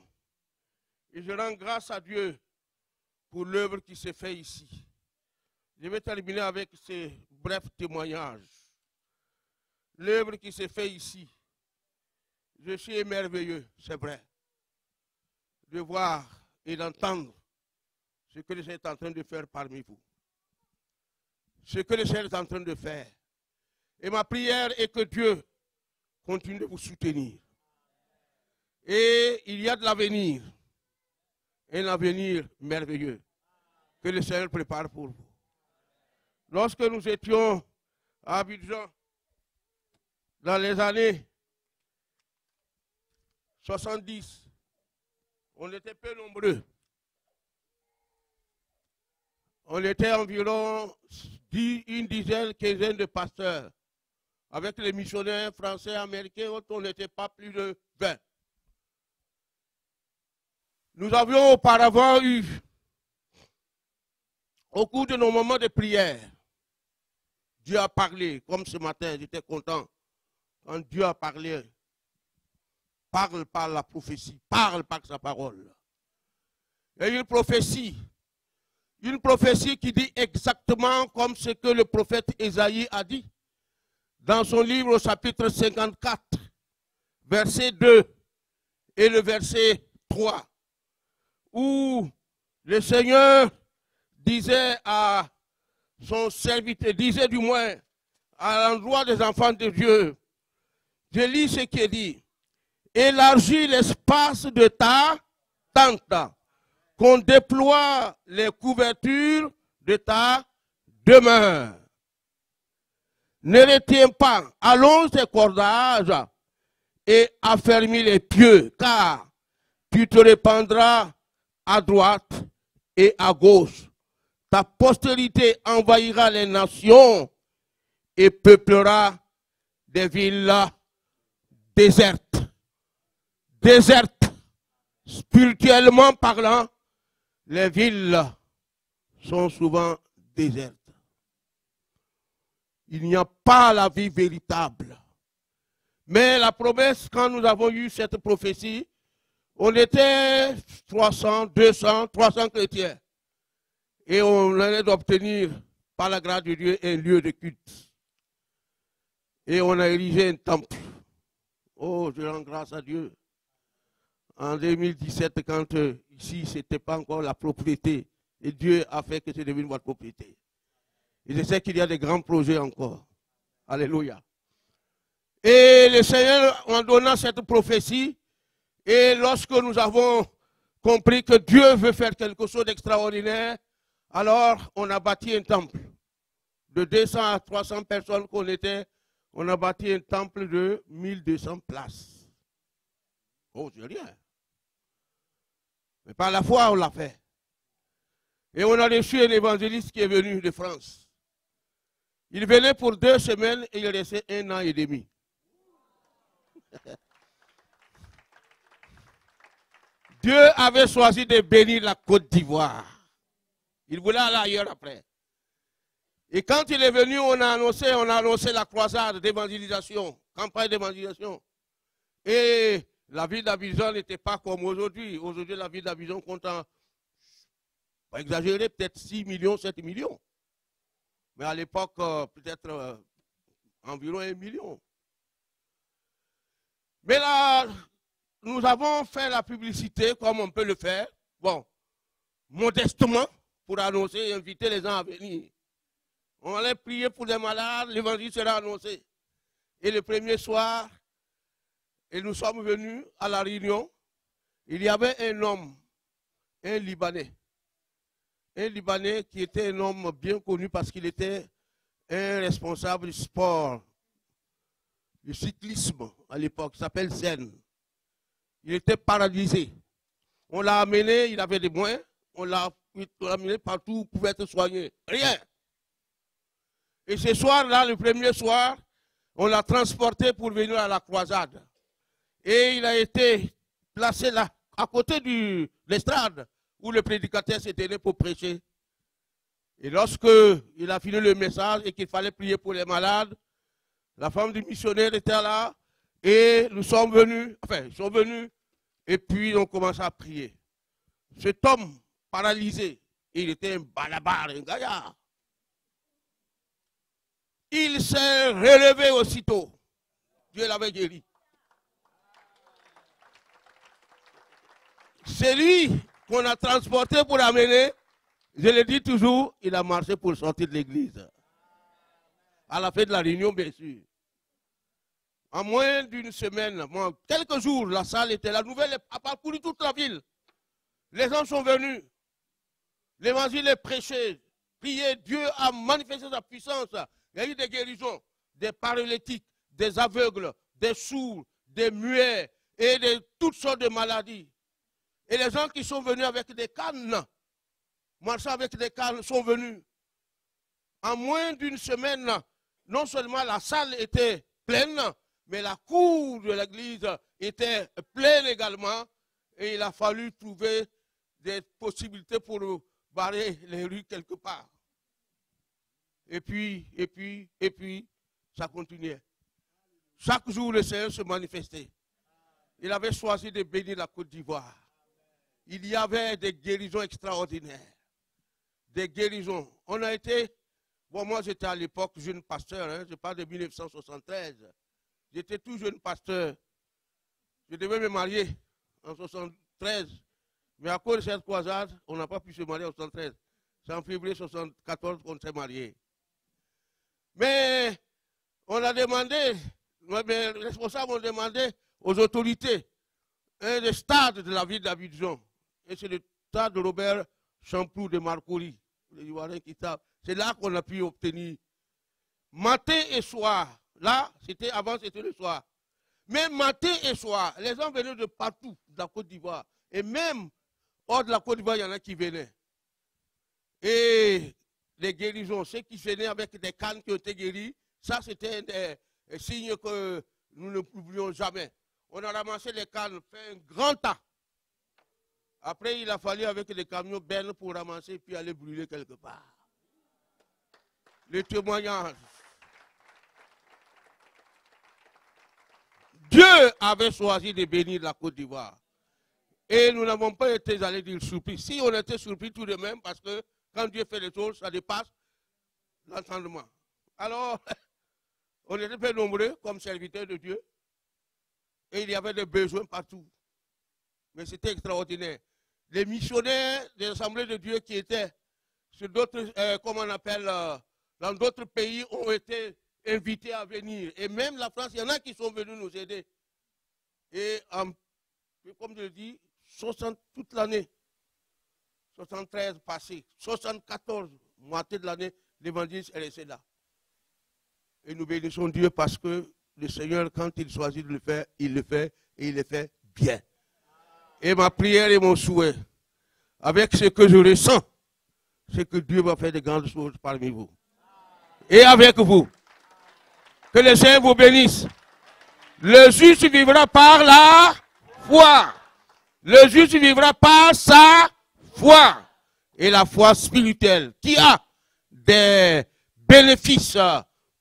Et je rends grâce à Dieu pour l'œuvre qui s'est faite ici. Je vais terminer avec ces brefs témoignages. l'œuvre qui s'est faite ici. Je suis émerveilleux, c'est vrai, de voir et d'entendre ce que le Seigneur est en train de faire parmi vous. Ce que le Seigneur est en train de faire. Et ma prière est que Dieu continue de vous soutenir. Et il y a de l'avenir. Un avenir merveilleux que le Seigneur prépare pour vous. Lorsque nous étions à Abidjan, dans les années 70, on était peu nombreux. On était environ une dizaine, quinzaine de pasteurs. Avec les missionnaires français, américains, on n'était pas plus de 20. Nous avions auparavant eu, au cours de nos moments de prière, Dieu a parlé, comme ce matin, j'étais content. Quand Dieu a parlé, parle par la prophétie, parle par sa parole. Il y a une prophétie qui dit exactement comme ce que le prophète Ésaïe a dit. Dans son livre au chapitre 54, verset 2 et le verset 3, où le Seigneur disait à son serviteur, disait du moins à l'endroit des enfants de Dieu, je lis ce qui est dit, élargis l'espace de ta tente, qu'on déploie les couvertures de ta demeure. Ne retiens pas, allonge tes cordages et affermis les pieux, car tu te répandras à droite et à gauche. Ta postérité envahira les nations et peuplera des villes désertes. Désertes, spirituellement parlant, les villes sont souvent désertes. Il n'y a pas la vie véritable. Mais la promesse, quand nous avons eu cette prophétie, on était 300, 200, 300 chrétiens. Et on allait d'obtenir, par la grâce de Dieu, un lieu de culte. Et on a érigé un temple. Oh, je rends grâce à Dieu. En 2017, quand ici, ce n'était pas encore la propriété. Et Dieu a fait que c'est devenu votre propriété. Et je sais qu'il y a des grands projets encore. Alléluia. Et le Seigneur, en donnant cette prophétie, et lorsque nous avons compris que Dieu veut faire quelque chose d'extraordinaire, alors on a bâti un temple. De 200 à 300 personnes qu'on était, on a bâti un temple de 1200 places. Oh, c'est rien. Mais par la foi, on l'a fait. Et on a reçu un évangéliste qui est venu de France. Il venait pour 2 semaines et il est resté 1 an et demi. Dieu avait choisi de bénir la Côte d'Ivoire. Il voulait aller ailleurs après. Et quand il est venu, on a annoncé la croisade d'évangélisation, campagne d'évangélisation. Et la ville d'Abidjan n'était pas comme aujourd'hui. Aujourd'hui, la ville d'Abidjan compte, pas exagérer, peut-être 6 millions, 7 millions. Mais à l'époque, peut-être environ 1 million. Mais là, nous avons fait la publicité comme on peut le faire. Bon, modestement, pour annoncer et inviter les gens à venir. On allait prier pour les malades, l'évangile sera annoncé. Et le premier soir, et nous sommes venus à la réunion, il y avait un homme, un Libanais. Un Libanais qui était un homme bien connu parce qu'il était un responsable du sport, du cyclisme à l'époque, il s'appelle Zen. Il était paralysé. On l'a amené, il avait des moyens, on l'a amené partout où il pouvait être soigné. Rien. Et ce soir-là, le premier soir, on l'a transporté pour venir à la croisade. Et il a été placé là, à côté de l'estrade, où le prédicateur s'est tenu pour prêcher. Et lorsque il a fini le message et qu'il fallait prier pour les malades, la femme du missionnaire était là et nous sommes venus, ils sont venus et puis on commence à prier. Cet homme paralysé, il était un balabar, un gaillard. Il s'est relevé aussitôt. Dieu l'avait guéri. C'est lui qu'on a transporté pour amener. Je le dis toujours, il a marché pour sortir de l'église. À la fin de la réunion, bien sûr. En moins d'une semaine, quelques jours, la salle était, la nouvelle a parcouru toute la ville. Les gens sont venus. L'évangile est prêché, prié. Dieu a manifesté sa puissance. Il y a eu des guérisons, des paralytiques, des aveugles, des sourds, des muets et de toutes sortes de maladies. Et les gens qui sont venus avec des cannes, marchant avec des cannes, sont venus. En moins d'une semaine, non seulement la salle était pleine, mais la cour de l'église était pleine également. Et il a fallu trouver des possibilités pour barrer les rues quelque part. Et puis, ça continuait. Chaque jour, le Seigneur se manifestait. Il avait choisi de bénir la Côte d'Ivoire. Il y avait des guérisons extraordinaires. Des guérisons. On a été, bon, moi j'étais à l'époque jeune pasteur, hein, je parle de 1973. J'étais tout jeune pasteur. Je devais me marier en 1973. Mais à cause de cette croisade, on n'a pas pu se marier en 1973. C'est en février 1974 qu'on s'est marié. Mais on a demandé, les responsables ont demandé aux autorités le stade de la ville d'Abidjan. Et c'est le stade de Robert Champlou de Marcory. C'est là qu'on a pu obtenir. Matin et soir. Là, avant c'était le soir. Mais matin et soir, les gens venaient de partout, de la Côte d'Ivoire. Et même hors de la Côte d'Ivoire, il y en a qui venaient. Et les guérisons, ceux qui venaient avec des cannes qui ont été guéris, ça c'était un signe que nous ne l'oublions jamais. On a ramassé les cannes, fait un grand tas. Après, il a fallu avec des camions bennes pour ramasser puis aller brûler quelque part. Le témoignage. Dieu avait choisi de bénir la Côte d'Ivoire. Et nous n'avons pas été, allés dire, surpris. Si on était surpris tout de même, parce que quand Dieu fait les choses, ça dépasse l'entendement. Alors, on était peu nombreux comme serviteurs de Dieu. Et il y avait des besoins partout. Mais c'était extraordinaire. Les missionnaires des assemblées de Dieu qui étaient sur d'autres, comment on appelle, dans d'autres pays ont été invités à venir. Et même la France, il y en a qui sont venus nous aider. Et comme je le dis, toute l'année, 73 passé, 74, moitié de l'année, l'évangile est resté là. Et nous bénissons Dieu parce que le Seigneur, quand il choisit de le faire, il le fait et il le fait bien. Et ma prière et mon souhait, avec ce que je ressens, c'est que Dieu va faire de grandes choses parmi vous. Et avec vous. Que le Seigneur vous bénisse. Le juste vivra par la foi. Le juste vivra par sa foi. Et la foi spirituelle qui a des bénéfices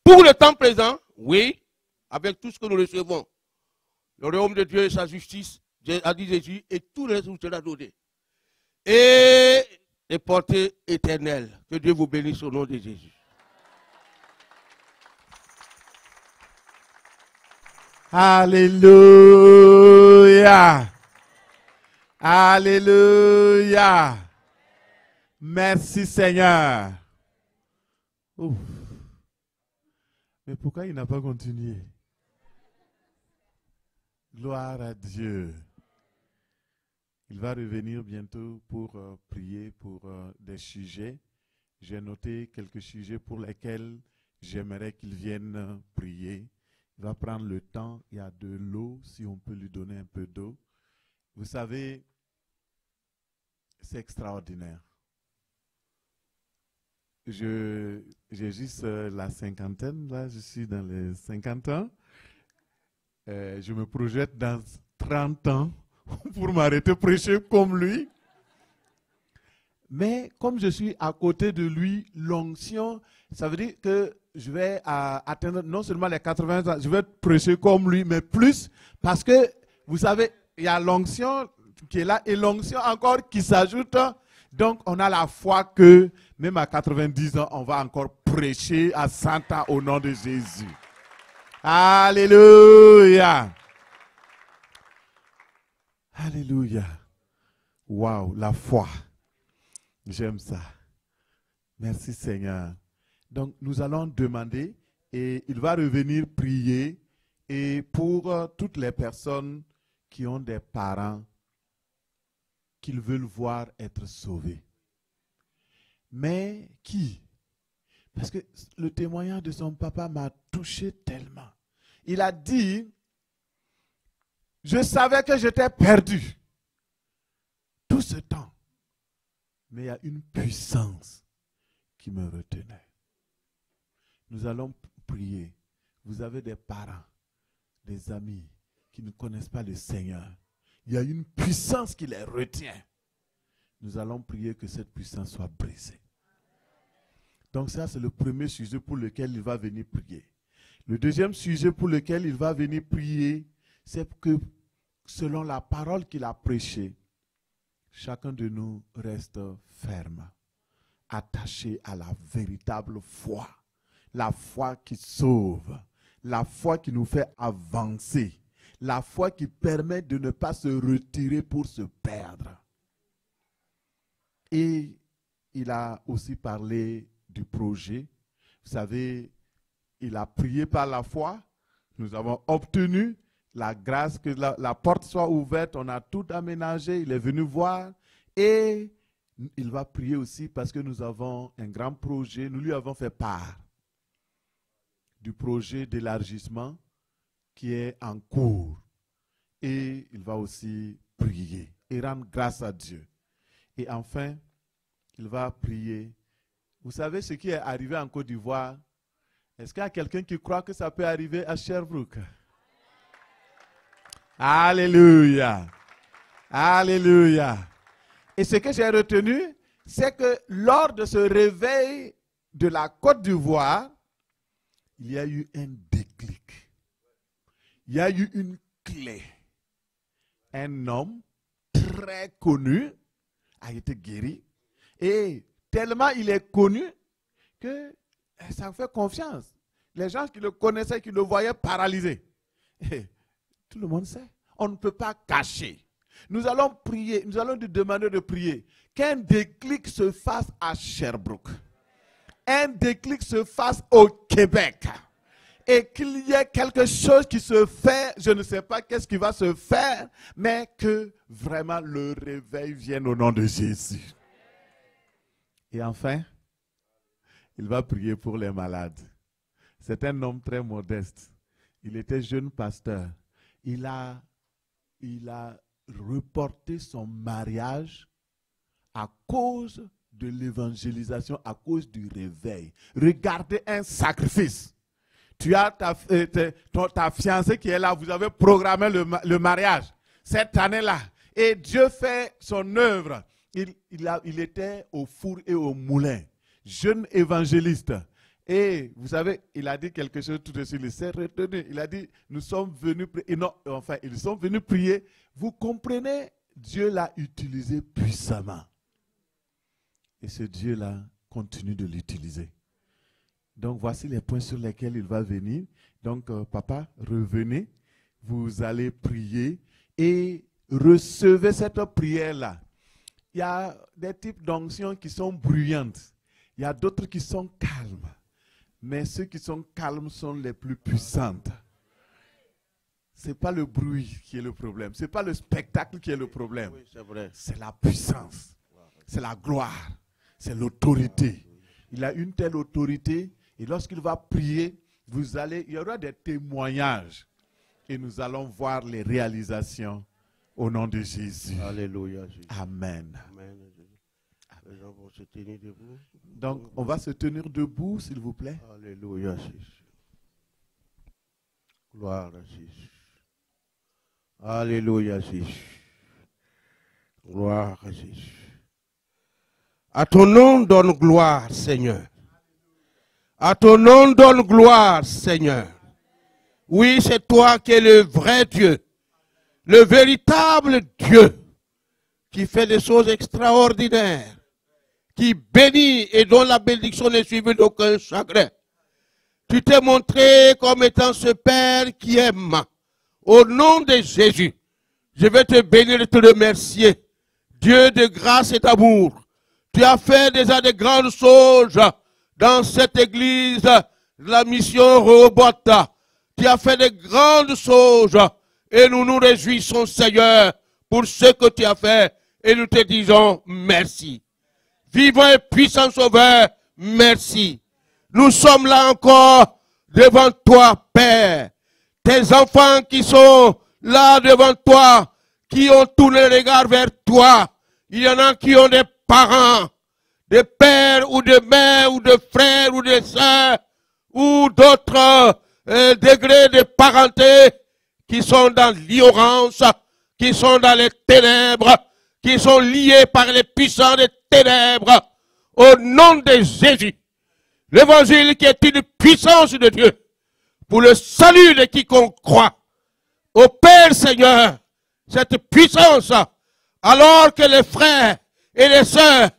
pour le temps présent, oui, avec tout ce que nous recevons. Le royaume de Dieu et sa justice, a dit Jésus, et tout le reste vous sera donné. Et les portées éternelles. Que Dieu vous bénisse au nom de Jésus. Alléluia. Alléluia. Merci Seigneur. Ouf. Mais pourquoi il n'a pas continué? Gloire à Dieu. Il va revenir bientôt pour prier pour des sujets. J'ai noté quelques sujets pour lesquels j'aimerais qu'il vienne prier. Il va prendre le temps. Il y a de l'eau, si on peut lui donner un peu d'eau. Vous savez, c'est extraordinaire. J'ai juste la cinquantaine, là, je suis dans les 50 ans. Je me projette dans 30 ans pour m'arrêter prêcher comme lui. Mais comme je suis à côté de lui, l'onction, ça veut dire que je vais atteindre non seulement les 80 ans, je vais prêcher comme lui, mais plus, parce que, vous savez, il y a l'onction qui est là et l'onction encore qui s'ajoute. Donc, on a la foi que, même à 90 ans, on va encore prêcher à 100 ans au nom de Jésus. Alléluia. Alléluia. Waouh, la foi. J'aime ça. Merci Seigneur. Donc nous allons demander et il va revenir prier et pour toutes les personnes qui ont des parents qu'ils veulent voir être sauvés. Mais qui? Parce que le témoignage de son papa m'a touché tellement. Il a dit, je savais que j'étais perdu tout ce temps. Mais il y a une puissance qui me retenait. Nous allons prier. Vous avez des parents, des amis qui ne connaissent pas le Seigneur. Il y a une puissance qui les retient. Nous allons prier que cette puissance soit brisée. Donc ça, c'est le premier sujet pour lequel il va venir prier. Le deuxième sujet pour lequel il va venir prier, c'est que selon la parole qu'il a prêchée, chacun de nous reste ferme, attaché à la véritable foi. La foi qui sauve, la foi qui nous fait avancer, la foi qui permet de ne pas se retirer pour se perdre. Et il a aussi parlé du projet. Vous savez, il a prié par la foi. Nous avons obtenu la grâce que la porte soit ouverte. On a tout aménagé. Il est venu voir. Et il va prier aussi parce que nous avons un grand projet. Nous lui avons fait part du projet d'élargissement qui est en cours. Et il va aussi prier et rendre grâce à Dieu. Et enfin, il va prier. Vous savez ce qui est arrivé en Côte d'Ivoire? Est-ce qu'il y a quelqu'un qui croit que ça peut arriver à Sherbrooke? Alléluia. Alléluia. Et ce que j'ai retenu, c'est que lors de ce réveil de la Côte d'Ivoire, il y a eu un déclic. Il y a eu une clé. Un homme très connu a été guéri. Et tellement il est connu que ça me fait confiance. Les gens qui le connaissaient, qui le voyaient paralysé. Et tout le monde sait. On ne peut pas cacher. Nous allons prier, nous allons lui demander de prier. Qu'un déclic se fasse à Sherbrooke. Un déclic se fasse au Québec. Et qu'il y ait quelque chose qui se fait, je ne sais pas qu'est-ce qui va se faire, mais que vraiment le réveil vienne au nom de Jésus. Et enfin, il va prier pour les malades. C'est un homme très modeste. Il était jeune pasteur. Il a reporté son mariage à cause de l'évangélisation, à cause du réveil. Regardez un sacrifice. Tu as ta fiancée qui est là, vous avez programmé le mariage cette année-là. Et Dieu fait son œuvre. Il était au four et au moulin, jeune évangéliste. Et vous savez, il a dit quelque chose tout de suite, il s'est retenu. Il a dit, nous sommes venus prier. Non, enfin, ils sont venus prier. Vous comprenez, Dieu l'a utilisé puissamment. Et ce Dieu-là continue de l'utiliser. Donc, voici les points sur lesquels il va venir. Donc, papa, revenez. Vous allez prier et recevez cette prière-là. Il y a des types d'onctions qui sont bruyantes. Il y a d'autres qui sont calmes. Mais ceux qui sont calmes sont les plus puissantes. Ce n'est pas le bruit qui est le problème. Ce n'est pas le spectacle qui est le problème. Oui, c'est vrai. C'est la puissance. C'est la gloire. C'est l'autorité. Il a une telle autorité. Et lorsqu'il va prier, il y aura des témoignages. Et nous allons voir les réalisations au nom de Jésus. Alléluia. Jésus. Amen. Amen. Les gens vont se tenir debout. Donc, on va se tenir debout, s'il vous plaît. Alléluia, Jésus. Gloire à Jésus. Alléluia, Jésus. Gloire à Jésus. À ton nom donne gloire, Seigneur. À ton nom donne gloire, Seigneur. Oui, c'est toi qui es le vrai Dieu, le véritable Dieu, qui fait des choses extraordinaires, qui bénit et dont la bénédiction n'est suivie d'aucun chagrin. Tu t'es montré comme étant ce Père qui aime. Au nom de Jésus, je vais te bénir et te remercier. Dieu de grâce et d'amour, tu as fait déjà de grandes choses dans cette église, la mission Rehoboth. Tu as fait de grandes choses et nous nous réjouissons, Seigneur, pour ce que tu as fait et nous te disons merci. Vivant et puissant Sauveur, merci. Nous sommes là encore devant toi, Père. Tes enfants qui sont là devant toi, qui ont tourné le regard vers toi. Il y en a qui ont des parents, des pères ou des mères ou des frères ou des sœurs ou d'autres degrés de parenté qui sont dans l'ignorance, qui sont dans les ténèbres, qui sont liés par les puissants des ténèbres. Au nom de Jésus, l'évangile qui est une puissance de Dieu pour le salut de quiconque croit. Au Père Seigneur, cette puissance, alors que les frères et les sœurs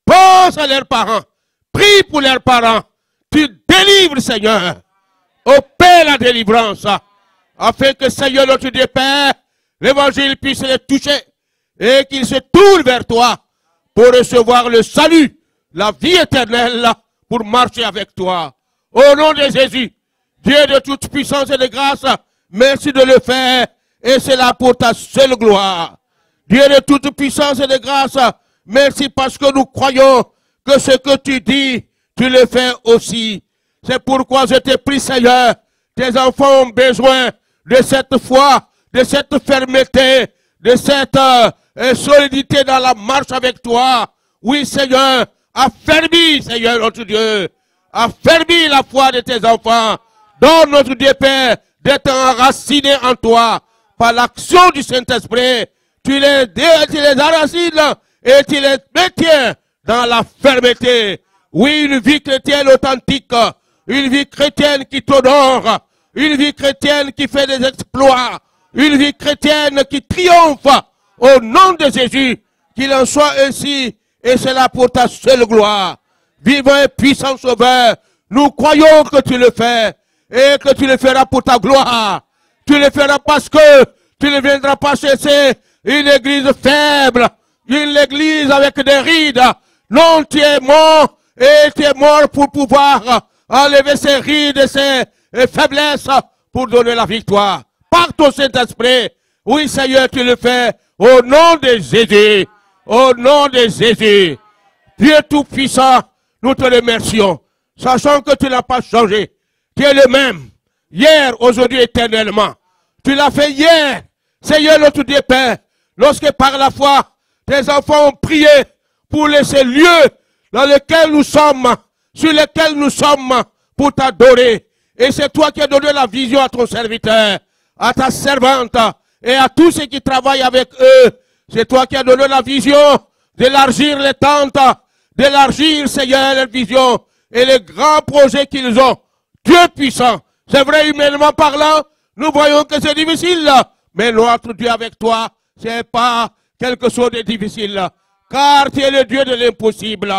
pensent à leurs parents, prient pour leurs parents, tu délivres, Seigneur. Opère la délivrance, afin que, Seigneur, notre Dieu Père, l'évangile puisse les toucher et qu'ils se tournent vers toi pour recevoir le salut, la vie éternelle, pour marcher avec toi. Au nom de Jésus, Dieu de toute puissance et de grâce, merci de le faire et c'est là pour ta seule gloire. Dieu de toute puissance et de grâce, merci parce que nous croyons que ce que tu dis, tu le fais aussi. C'est pourquoi je te prie, Seigneur, tes enfants ont besoin de cette foi, de cette fermeté, de cette solidité dans la marche avec toi. Oui, Seigneur, affermis, Seigneur, notre Dieu. Affermis la foi de tes enfants. Donne, notre Dieu Père, d'être enracinés en toi par l'action du Saint-Esprit. Tu les enracines et tu les maintiens dans la fermeté. Oui, une vie chrétienne authentique, une vie chrétienne qui t'honore, une vie chrétienne qui fait des exploits, une vie chrétienne qui triomphe. Au nom de Jésus, qu'il en soit ainsi, et c'est là pour ta seule gloire. Vivant et puissant Sauveur, nous croyons que tu le fais, et que tu le feras pour ta gloire. Tu le feras parce que tu ne viendras pas chercher une église faible, une église avec des rides. Non, tu es mort, et tu es mort pour pouvoir enlever ces rides et ces faiblesses pour donner la victoire. Par ton Saint-Esprit, oui Seigneur, tu le fais au nom de Jésus. Au nom de Jésus. Dieu Tout-Puissant, nous te remercions. Sachant que tu n'as pas changé. Tu es le même. Hier, aujourd'hui, éternellement. Tu l'as fait hier. Seigneur notre Dieu Père. Lorsque par la foi, tes enfants ont prié pour laisser lieu dans lequel nous sommes, sur lequel nous sommes, pour t'adorer. Et c'est toi qui as donné la vision à ton serviteur, à ta servante, et à tous ceux qui travaillent avec eux. C'est toi qui as donné la vision d'élargir les tentes, d'élargir, Seigneur, les visions et les grands projets qu'ils ont. Dieu puissant, c'est vrai, humainement parlant, nous voyons que c'est difficile, mais notre Dieu avec toi, c'est pas quelque chose de difficile, car tu es le Dieu de l'impossible.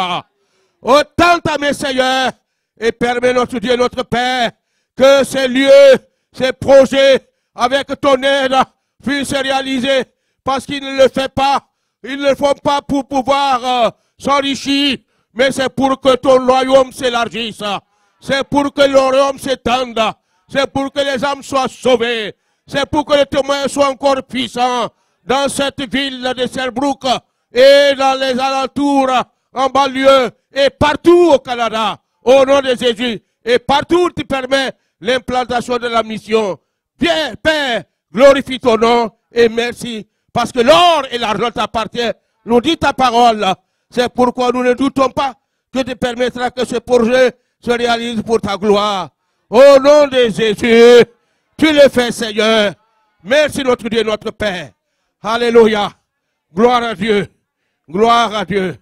Autant à mes Seigneur, et permets notre Dieu, notre Père, que ces lieux, ces projets, avec ton aide, puissent se réaliser, parce qu'ils ne le font pas, ils ne le font pas pour pouvoir s'enrichir, mais c'est pour que ton royaume s'élargisse, c'est pour que le royaume s'étende, c'est pour que les âmes soient sauvées, c'est pour que le témoin soit encore puissant dans cette ville de Sherbrooke et dans les alentours, en banlieue et partout au Canada, au nom de Jésus, et partout où tu permets l'implantation de la mission. Bien, Père, glorifie ton nom et merci, parce que l'or et l'argent t'appartiennent, nous dit ta parole. C'est pourquoi nous ne doutons pas que tu permettras que ce projet se réalise pour ta gloire. Au nom de Jésus, tu le fais, Seigneur. Merci notre Dieu, notre Père. Alléluia. Gloire à Dieu. Gloire à Dieu.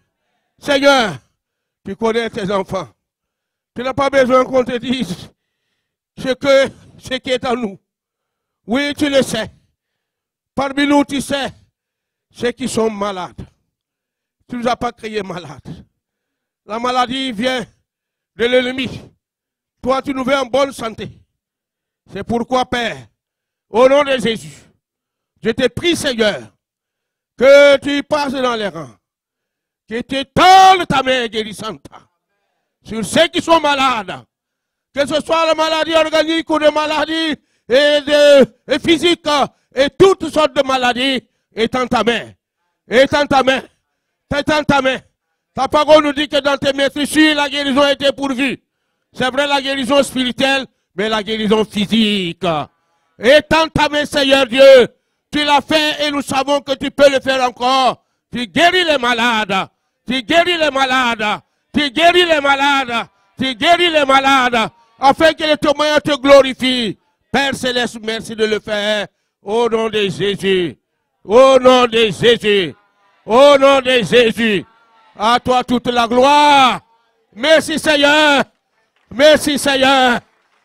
Seigneur, tu connais tes enfants. Tu n'as pas besoin qu'on te dise ce qui est en nous. Oui, tu le sais. Parmi nous, tu sais, ceux qui sont malades. Tu ne nous as pas créés malades. La maladie vient de l'ennemi. Toi, tu nous veux en bonne santé. C'est pourquoi, Père, au nom de Jésus, je te prie, Seigneur, que tu passes dans les rangs, que tu tends ta main guérissante sur ceux qui sont malades, que ce soit la maladie organique ou des maladies et physiques, et toutes sortes de maladies, étends ta main, étends ta main, étends ta main. Ta parole nous dit que dans tes mains, la guérison a été pourvue. C'est vrai, la guérison spirituelle, mais la guérison physique. Étends ta main, Seigneur Dieu. Tu l'as fait et nous savons que tu peux le faire encore. Tu guéris les malades. Tu guéris les malades. Tu guéris les malades. Tu guéris les malades. Afin que le témoignage te glorifie. Père Céleste, merci de le faire. Au nom de Jésus. Au nom de Jésus. Au nom de Jésus. À toi toute la gloire. Merci Seigneur. Merci Seigneur.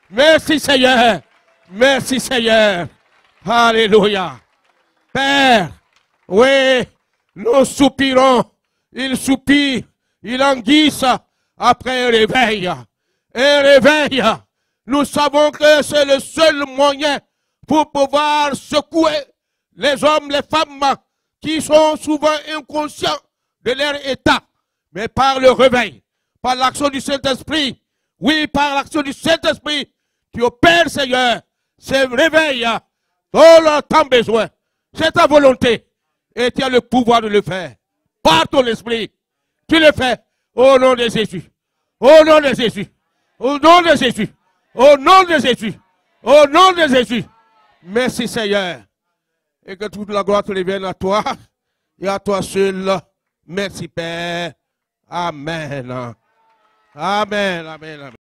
Merci Seigneur. Merci Seigneur. Alléluia. Père, oui, nous soupirons. Il soupire, il anguisse après un réveil. Un réveil. Nous savons que c'est le seul moyen pour pouvoir secouer les hommes, les femmes qui sont souvent inconscients de leur état. Mais par le réveil, par l'action du Saint-Esprit, oui, par l'action du Saint-Esprit, tu opères, Seigneur, ce réveil dont on a besoin. C'est ta volonté. Et tu as le pouvoir de le faire. Par ton esprit, tu le fais au nom de Jésus. Au nom de Jésus. Au nom de Jésus. Au nom de Jésus. Au nom de Jésus. Merci Seigneur. Et que toute la gloire te revienne à toi et à toi seul. Merci Père. Amen. Amen. Amen. Amen.